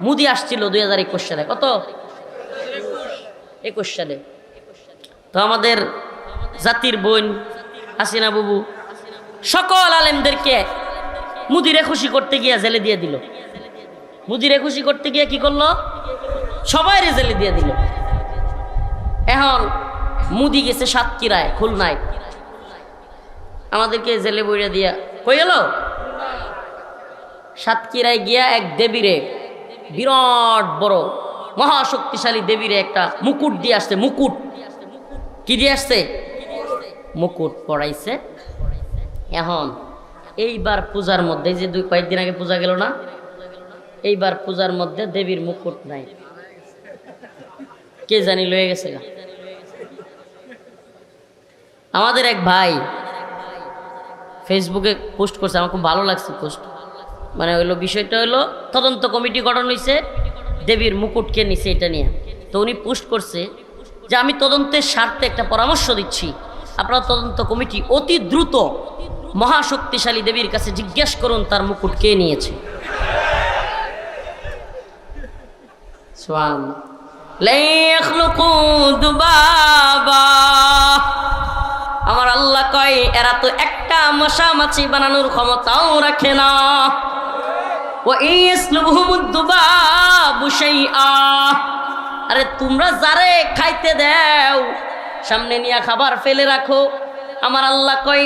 মোদি আসছিল 2021 সালে। কত? 21 সালে। তো আমাদের জাতির বোন হাসিনা বাবু সকল আলেমদেরকে মুদিরে খুশি করতে গিয়ে জেলে দিয়ে দিল। মুদিরে খুশি করতে গিয়ে কি করলো? সবাইরে জেলে দিয়ে দিল। এখন মুদি গেছে সাতক্ষীরায়, খুলনায়, আমাদেরকে জেলে বইরা দিয়া কই গেল? সাতক্ষীরায় গিয়া এক দেবীরে, বিরাট বড় মহাশক্তিশালী দেবীরে একটা মুকুট দিয়ে আসছে। মুকুট কি দিয়ে আসছে? মুকুট পড়াইছে। এখন এইবার পূজার মধ্যে, যে কয়েকদিন আগে পূজা গেল না, এইবার পূজার মধ্যে দেবীর মুকুট নাই, কে জানি লয়ে গেছে। আমাদের এক ভাই ফেসবুকে পোস্ট করছে, আমার খুব ভালো লাগছে পোস্ট। মানে হইলো বিষয়টা হইলো তদন্ত কমিটি গঠন হয়েছে, দেবীর মুকুটকে নিছে এটা নিয়ে। তো উনি পোস্ট করছে যে আমি তদন্তের স্বার্থে একটা পরামর্শ দিচ্ছি, আপনারা তদন্ত কমিটি অতি দ্রুত মহাশক্তিশালী দেবীর কাছে জিজ্ঞেস করুন তার মুকুট কে নিয়েছে। আমার আল্লাহ কয় এরা তো একটা মশা মাছি বানানোর ক্ষমতাও রাখে না। আরে তোমরা যারে খাইতে দাও সামনে নিয়ে খাবার ফেলে রাখো। আমার আল্লাহ কয়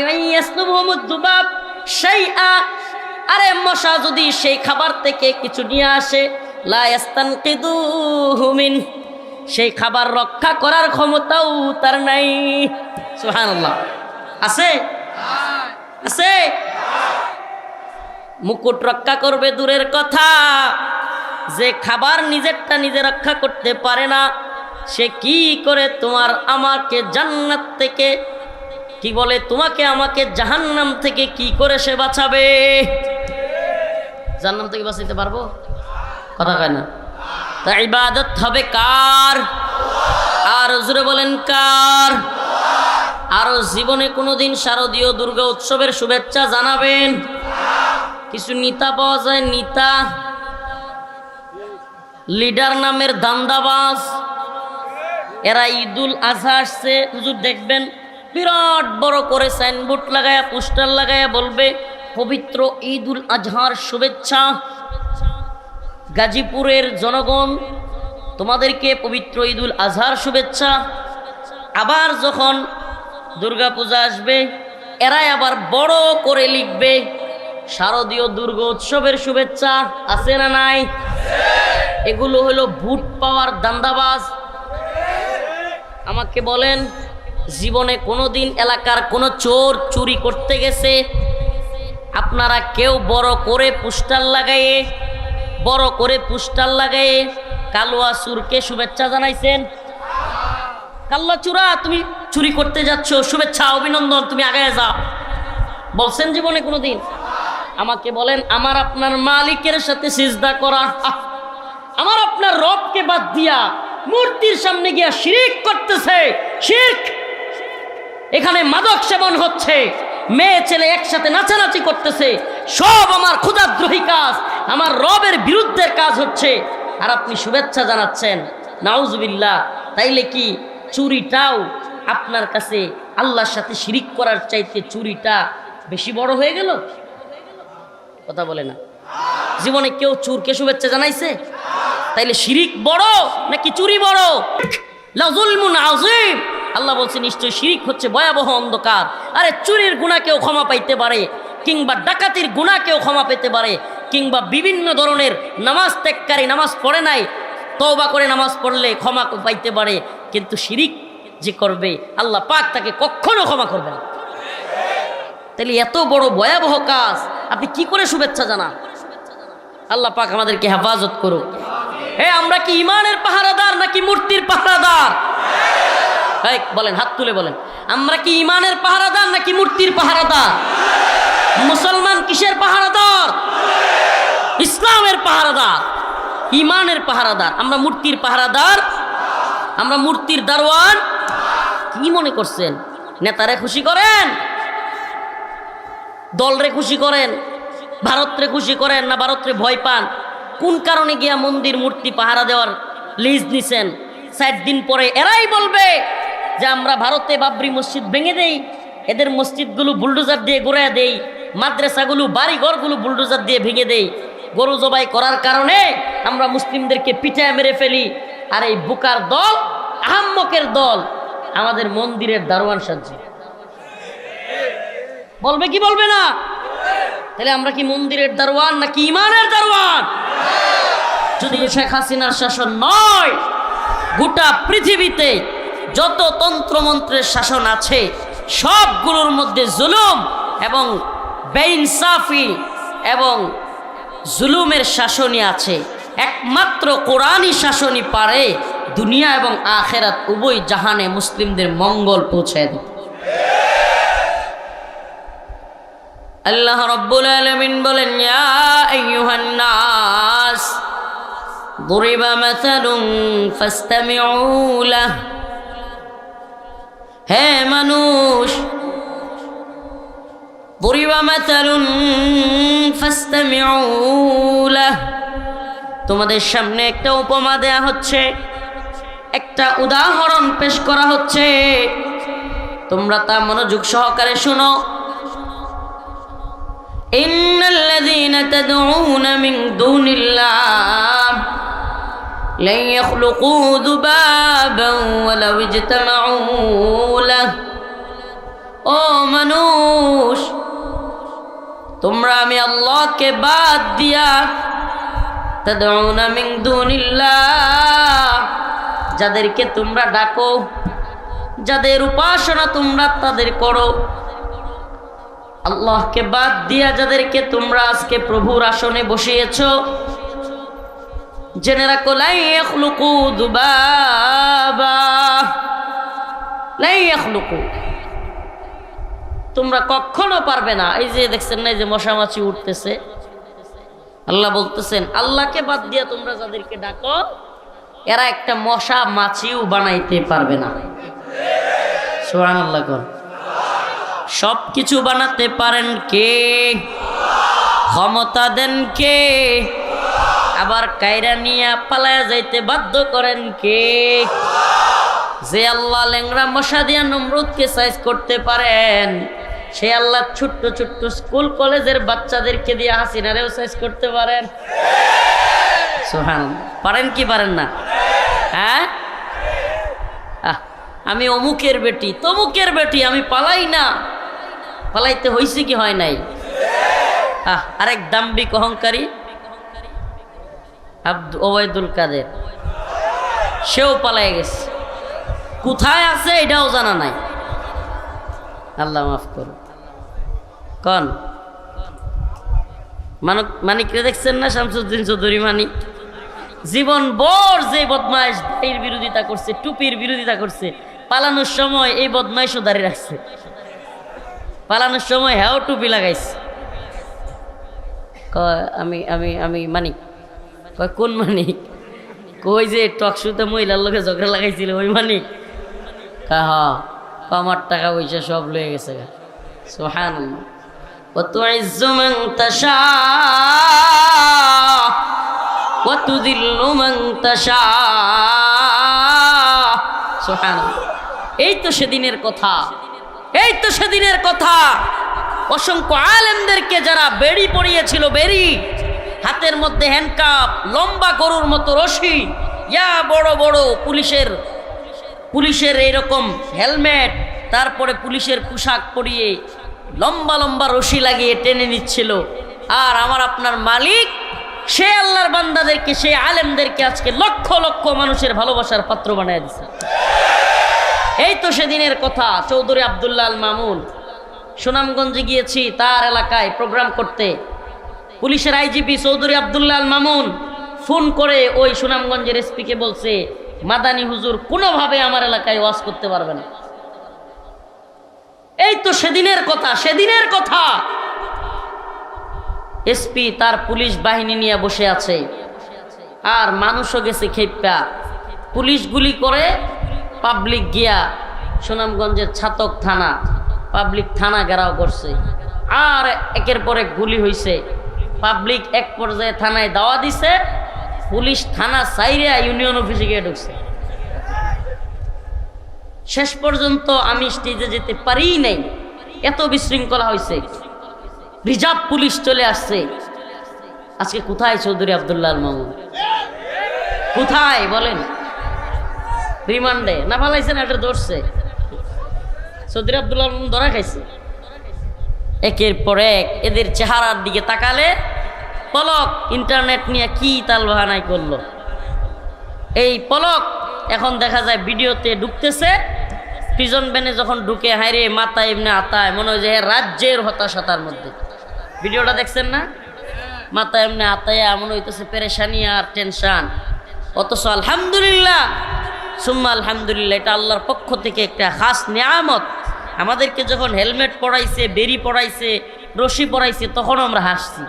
আরে মশা যদি সেই খাবার থেকে কিছু নিয়ে আসে, লা ইস্তানকিদুহু মিন, সেই খাবার রক্ষা করার ক্ষমতাও তার নাই। সুবহানাল্লাহ। আছে? আছে? মুকুট রক্ষা করবে দূরের কথা, যে খাবার নিজেরটা নিজে রক্ষা করতে পারে না, সে কি করে তোমার আমাকে জান্নাত থেকে, কি বলে তোমাকে আমাকে জাহান্নাম থেকে কি করে সে বাঁচাবে? জাহান্নাম থেকে বাঁচাইতে পারবো? কথা কয় না। তা ইবাদত হবে কার? আর জোরে বলেন কার? আরো জীবনে কোনোদিন শারদীয় দুর্গা উৎসবের শুভেচ্ছা জানাবেন? কিছু নেতা পাওয়া যায়, নেতা, লিডার নামের দান্দাবাজ, এরা ঈদুল আজহা আসছে, হুজুর দেখবেন বিরাট বড় করে সাইনবোর্ড লাগায়া পোস্টার লাগায়া বলবে পবিত্র ঈদুল আজহার শুভেচ্ছা। গাজীপুরের জনগণ তোমাদেরকে পবিত্র ঈদুল আজহার শুভেচ্ছা। আবার যখন দুর্গাপূজা আসবে এরাই আবার বড় করে লিখবে শারদীয় দুর্গা উৎসবের শুভেচ্ছা। আছে না নাই? এগুলো হলো ভোট পাওয়ার দান্দাবাজ। আমাকে বলেন, জীবনে কোনোদিন এলাকার কোনো চোর চুরি করতে গেছে আপনারা কেউ বড় করে পোস্টার লাগায়ে কালোয়া চুরকে শুভেচ্ছা জানাইছেন? কাল্লা চূড়া, তুমি চুরি করতে যাচ্ছ, শুভেচ্ছা অভিনন্দন, তুমি আগায় যাও, বলছেন জীবনে কোনোদিন? আমাকে বলেন, আমার আপনার মালিকের সাথে সিজদা করা, আমার আপনার রবকে বাদ দিয়া মূর্তির সামনে গিয়া শিরক করতেছে, শিরক। এখানে মাদক সেবন হচ্ছে, মেয়ে ছেলে একসাথে নাচানাচি করতেছে, সব আমার ক্ষুধাদ্রোহী কাজ, আমার রবের বিরুদ্ধের কাজ হচ্ছে, আর আপনি শুভেচ্ছা জানাচ্ছেন। নাউজুবিল্লাহ। তাইলে কি চুরিটাও আপনার কাছে আল্লাহর সাথে শিরিক করার চাইতে চুরিটা বেশি বড় হয়ে গেল? কথা বলে না। জীবনে কেউ চুরকে শুভেচ্ছা জানাইছে? তাইলে শিরিক বড় নাকি চুরি বড়? লাযুলমুন আযীম। আল্লাহ বলছে নিশ্চয় শিরিক হচ্ছে ভয়াবহ অন্ধকার। আরে চুরির গুনাহ কেউ ক্ষমা পাইতে পারে, কিংবা ডাকাতির গুনাহ কেউ ক্ষমা পেতে পারে, কিংবা বিভিন্ন ধরনের নামাজ ত্যাগকারী নামাজ পড়ে নাই তওবা করে নামাজ পড়লে ক্ষমা পাইতে পারে, কিন্তু শিরিক যে করবে আল্লাহ পাক তাকে কখনো ক্ষমা করবে না। তাহলে এত বড় ভয়াবহ কাজ আপনি কি করে শুভেচ্ছা জানান? আল্লাহ পাক আমাদেরকে হেফাজত করুক। আমরা কি ইমানের পাহারাদার নাকি মূর্তির পাহারাদার? বলেন, হাত তুলে বলেন, আমরা কি ইমানের পাহারাদার নাকি মূর্তির পাহারাদার? মুসলমান কিসের পাহারাদার? ইসলামের পাহারাদার, ইমানের পাহারাদার। আমরা মূর্তির পাহারাদার, আমরা মূর্তির দারওয়ান। কি মনে করছেন নেতারে খুশি করেন, দলরে খুশি করেন, ভারতরে খুশি করেন, না ভারতরে ভয় পান? কোন কারণে গিয়া মন্দির মূর্তি পাহারা দেওয়ার লিজ নিছেন? 7 দিন পরে এরাই বলবে যে আমরা ভারতে বাবরি মসজিদ ভেঙে দেই, এদের মসজিদগুলো বুলডোজার দিয়ে গড়ায় দেই, মাদ্রাসাগুলো বাড়িঘরগুলো বুলডোজার দিয়ে ভেঙে দেই, গরু জবাই করার কারণে আমরা মুসলিমদেরকে পিটায় মেরে ফেলি। আর এই বুকার দল, আহাম্মকের দল আমাদের মন্দিরের দারোয়ান সাজছে। বলবে কি বলবে না? তাহলে আমরা কি মন্দিরের দারোয়ান নাকি ইমানের দারোয়ান? যদি শেখ হাসিনার শাসন নয়, গোটা পৃথিবীতে যত তন্ত্রমন্ত্রের শাসন আছে সবগুলোর মধ্যে জুলুম এবং বেইনসাফি এবং জুলুমের শাসনই আছে। একমাত্র কোরআনই শাসনই পারে দুনিয়া এবং আখেরাত উভয় জাহানে মুসলিমদের মঙ্গল পৌঁছায় দিতে। আল্লাহ রাব্বুল আলামিন বলেন, ইয়া আইয়ুহান নাস দুরিবা মাসালুন ফাসতামিউ লাহ। হে মানুষ, দুরিবা মাসালুন ফাসতামিউ লাহ, তোমাদের সামনে একটা উপমা দেয়া হচ্ছে, একটা উদাহরণ পেশ করা হচ্ছে, তোমরা তা মনোযোগ সহকারে শুনো। ইন্নাল্লাযীনা তাদউনা মিন দুনিল্লাহ লান ইয়াখলুকু যুবাবান ওয়ালাউ ইজতামাউ লাহ। ও মানুষ, তোমরা আমি আল্লাহকে বাদ দিয়া তাদউনা মিন দুনিল্লাহ, যাদেরকে তোমরা ডাকো, যাদের উপাসনা তোমরা তাদের করো, আল্লাহকে বাদ দিয়া যাদেরকে তোমরা আজকে প্রভুর আসনে বসিয়েছ, জেনে রাখো লা ইয়াখলুকু যুবাবা, লা ইয়াখলুকু, তোমরা কখনো পারবে না। এই যে দেখছেন না, এই যে মশা মাছি উঠতেছে, আল্লাহ বলতেছেন আল্লাহকে বাদ দিয়া তোমরা যাদেরকে ডাকো এরা একটা মশা মাছিও বানাইতে পারবে না। সুবহানাল্লাহ। সব কিছু বানাতে পারেন কে? ক্ষমতা দেন কে? আবার কায়রা নিয়ে পালায়া যাইতে বাধ্য করেন কে? যে আল্লাহ ল্যাংড়া মশা দিয়া নমরুদকে সাইজ করতে পারেন, সে আল্লাহ ছোট্ট ছোট্ট স্কুল কলেজের বাচ্চাদেরকে দিয়ে হাসিনারেও সাইজ করতে পারেন। সুবহানাল্লাহ, পারেন কি পারেন না? হ্যাঁ, আমি অমুকের বেটি তমুকের বেটি, আমি পালাই না। পালাইতে হয়েছে কি হয় নাই? আরেক দাম্ভিক অহংকারী ওবায়দুল কাদের, সেও পালাই গেছে। কোথায় আছে এটাও জানা নাই। আল্লাহ মাফ করুন। কন মানিকরে দেখছেন না? শামসুদ্দিন চৌধুরী মানিক জীবন ভর যে বদমাইশ দাড়ির বিরোধিতা করছে, টুপির বিরোধিতা করছে, পালানোর সময় এই বদমাইশও দাঁড়িয়ে রাখছে। পালানোর সময় হ্যাঁ টুপি লাগাইছে। আমি আমি আমি মানিক। কয় কোন মানিক? কই যে টকশুতে মহিলার লোকে ঝগড়া লাগাইছিল ওই মানিক? আমার টাকা পয়সা সব লয়ে গেছে। সুবহানাল্লাহ। ওয়া তুইজ্জু মান তাশা ওয়া তুযিল্লু মান তাশা। সুবহানাল্লাহ। এই তো সেদিনের কথা, এই তো সেদিনের কথা। অসংখ্য আলেমদেরকে যারা বেড়ি পরিয়েছিল, বেড়ি হাতের মধ্যে হ্যান্ডকাপ, লম্বা গরুর মতো রশি, ইয়া বড় বড় পুলিশের এইরকম হেলমেট, তারপরে পুলিশের পোশাক পরিয়ে লম্বা লম্বা রশি লাগিয়ে টেনে নিচ্ছিল। আর আমার আপনার মালিক সে আল্লাহর বান্দাদেরকে, সে আলেমদেরকে আজকে লক্ষ লক্ষ মানুষের ভালোবাসার পাত্র বানায় দিচ্ছে। এই তো সেদিনের কথা। চৌধুরী আব্দুল্লাহ আল মামুন, সুনামগঞ্জে গিয়েছি তার এলাকায় প্রোগ্রাম করতে। পুলিশের আইজিপি চৌধুরী আব্দুল্লাহ আল মামুন ফোন করে ওই সুনামগঞ্জের এসপিকে বলছে, মাদানী হুজুর কোনোভাবে আমার এলাকায় ওয়াজ করতে পারবে না। এই তো সেদিনের কথা, সেদিনের কথা। এসপি তার পুলিশ বাহিনী নিয়ে বসে আছে, আর মানুষও গেছে খেপা। পুলিশ গুলি করে, পাবলিক গিয়া সুনামগঞ্জের ছাতক থানা, পাবলিক থানা ঘেরাও করছে। আর একের পর এক গুলি হয়েছে। পাবলিক এক পর্যায়ে থানায় দাওয়া দিছে, পুলিশ থানা সাইরা ইউনিয়ন অফিসে গিয়ে ঢুকছে। শেষ পর্যন্ত আমি স্টেজে যেতে পারি নাই, এত বিশৃঙ্খলা হয়েছে। রিজার্ভ পুলিশ চলে আসছে। আজকে কোথায় চৌধুরী আব্দুল্লাহ আল মামুন? কোথায় বলেন? রিমান্ডে না ফালাইছে না, এটা ধরছে। চৌধুরী আব্দুল্লাহ আল মামুন ধরা খাইছে। একের পর এক এদের চেহারার দিকে তাকালে পলক ইন্টারনেট নিয়ে কি তালবাহানাই করলো। এই পলক এখন দেখা যায় ভিডিওতে ঢুকতেছে, প্রিজন ভ্যানে যখন ঢুকে, হাইরে মাথা এমনি আতায়, মনে হয় যে রাজ্যের হতাশাতার মধ্যে। ভিডিওটা দেখছেন না? মাথা এমনি আতায় এমন হইতেছে পেরেশানি আর টেনশন। অথচ আলহামদুলিল্লাহ সুম্মা আলহামদুলিল্লাহ, এটা আল্লাহর পক্ষ থেকে একটা খাস নিয়ামত। আমাদেরকে যখন হেলমেট পরাইছে, বেরি পরাইছে, রশি পরাইছে, তখন আমরা হাসছি।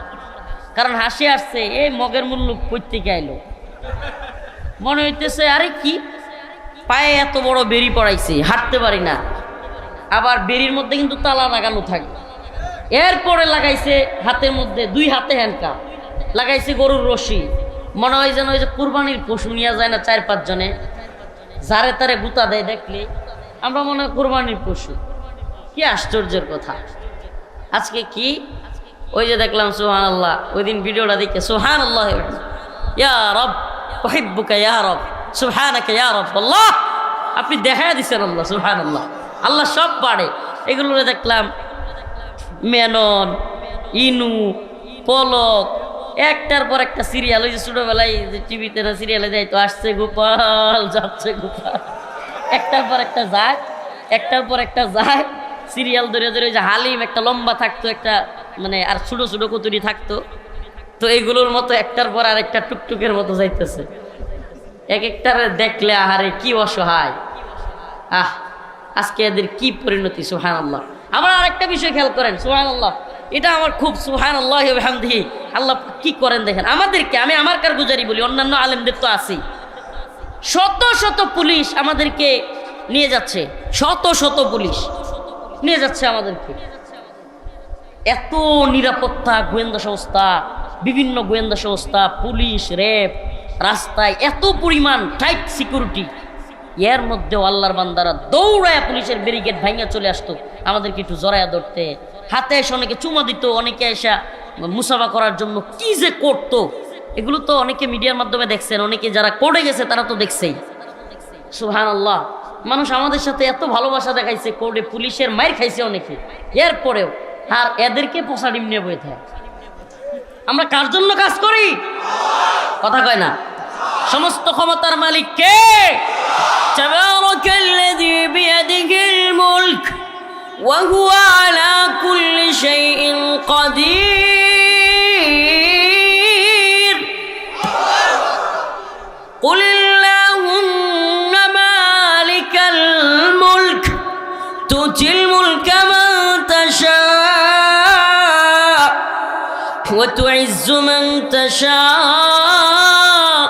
কারণ হাসি আসছে, এই মগের মূল্য প্রত্যেকে আইলো। মনে হইতেছে আরে কি পায়ে এত বড় বেরি পরাইছে, হাঁটতে পারি না। আবার বেরির মধ্যে কিন্তু তালা লাগানো থাকে। এরপরে লাগাইছে হাতের মধ্যে, দুই হাতে হ্যান্ডকাপ লাগাইছে, গরুর রশি। মনে হয় যেন ওই যে কুরবানির পশু নিয়ে যায় না 4-5 জনে, যারে তারে গুতা দেয়, দেখলে আমরা মনে হয় কুরবানির পশু। কি আশ্চর্যের কথা। আজকে কি ওই যে দেখলাম সুবহানাল্লাহ, ওই দিন ভিডিওটা দেখে সুবহানাল্লাহ, ইয়া রব উহিব্বুকা ইয়া রব সুবহানাকা ইয়া রব আল্লাহ, আপনি দেখায় দিচ্ছেন আল্লাহ সুবহানাল্লাহ। আল্লাহ সব পারে। এগুলো দেখলাম মেনন, ইনু, পলক, একটার পর একটা সিরিয়াল। ওই যে ছোটবেলায় যে টিভিতে না সিরিয়ালে যাইতো, আসছে গোপাল যাচ্ছে গোপাল, একটার পর একটা যায়, একটার পর একটা যায়। সিরিয়াল ধরে ধরে, যে হালিম একটা লম্বা থাকতো, একটা মানে আর ছোট ছোট কতুরি থাকতো। তো এইগুলোর মতো একটার পর আর একটা টুকটুকের মতো যাইতেছে। এক একটার দেখলে আহারে কি অসহায়। আজকে এদের কি পরিণতি। সুবহানাল্লাহ। আবার আরেকটা বিষয় খেয়াল করেন, সুবহানাল্লাহ, এটা আমার খুব সুবহানাল্লাহ ওয়া বিহামদিহি, আল্লাহ কি করেন দেখেন। আমাদেরকে, আমি আমার কারগুজারি বলি, অন্যান্য আলেমদের তো আছেই, শত শত পুলিশ আমাদেরকে নিয়ে যাচ্ছে, শত শত পুলিশ নিয়ে যাচ্ছে আমাদেরকে। এত নিরাপত্তা, গোয়েন্দা সংস্থা, বিভিন্ন গোয়েন্দা সংস্থা, পুলিশ, র্যাব, রাস্তায় এত পরিমাণ টাইট সিকিউরিটি, এর মধ্যেও আল্লাহর বান্দারা দৌড়ায় পুলিশের ব্যারিকেড ভাঙা চলে আসতো, আমাদেরকে একটু জড়ায়া ধরতে, হাতে এসে অনেকে চুমা দিত, অনেকে এসে মুসাফা করার জন্য কি যে করতো, এগুলো তো অনেকে মিডিয়ার মাধ্যমে দেখছেন, অনেকে যারা কোর্টে গেছে তারা তো দেখছেই। সুবহানাল্লাহ, মানুষ আমাদের সাথে এত ভালোবাসা দেখাইছে, কোর্টে পুলিশের মাইর খাইছে অনেকে, এরপরেও আর এদেরকে পোষা ডিম নিয়ে বয়ে থাকে। আমরা কার জন্য কাজ করি? কথা কয় না। সমস্ত ক্ষমতার মালিক কে? তাবারাকাল্লাযী বিয়াদিহিল মুলক ওয়া হুয়া আলা কুল্লি শাইইন কাদির। কুলিল্লাহুম্মা মালিকাল মুলক তুতিল মুলকা মান তাশা وتعز من تشاء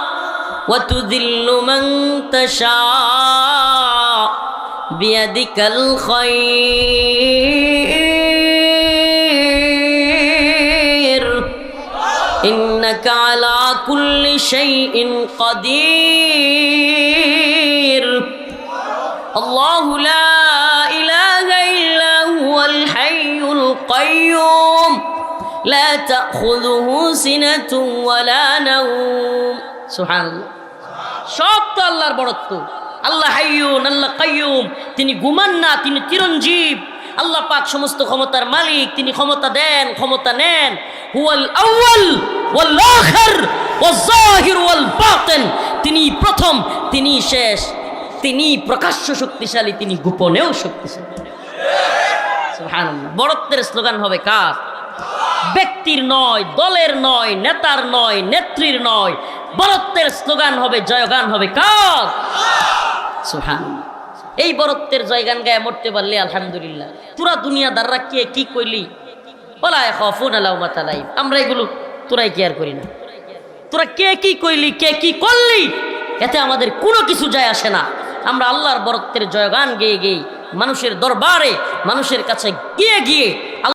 وتذل من تشاء بيدك الخير إنك على كل شيء قدير الله لا إله إلا هو الحي القيوم لا تأخذه سنة ولا نوم সুবহানাল্লাহ। সব তো আল্লাহর বড়ত্ব। আল্লাহ হাইয়ুন, আল্লাহ কাইয়ুম, তিনি ঘুমান না, তিনি চিরঞ্জীব। আল্লাহ পাক সমস্ত ক্ষমতার মালিক, তিনি ক্ষমতা দেন, ক্ষমতা নেন। হুয়াল আউয়াল ওয়াল আখির ওয়াজ যাহির ওয়াল বাতিন, তিনি প্রথম, তিনি শেষ, তিনি প্রকাশ্য শক্তিশালী, তিনি গোপনেও শক্তিশালী। সুবহানাল্লাহ। বড়ত্বের স্লোগান হবে কার? ব্যক্তির নয়, দলের নয়, নেতার নয়, নেত্রীর নয়, বরত্বের স্লোগান হবে, জয়গান হবে কার? সুবহানাল্লাহ। এই বরত্বের জয়গান গায়ে মরতে পারলে আলহামদুলিল্লাহ। পুরা দুনিয়াদাররা কে কি কইলি ওয়ালা ইয়াখাফুনা লাওমাতা লাইম, আমরা এগুলো তোরাই কেয়ার করি না। তোরা কে কি কইলি, কে কি করলি, এতে আমাদের কোনো কিছু যায় আসে না। আমরা আল্লাহর বরত্বের জয়গান গেয়ে গেয়ে মানুষের দরবারে, মানুষের কাছে গিয়ে গিয়ে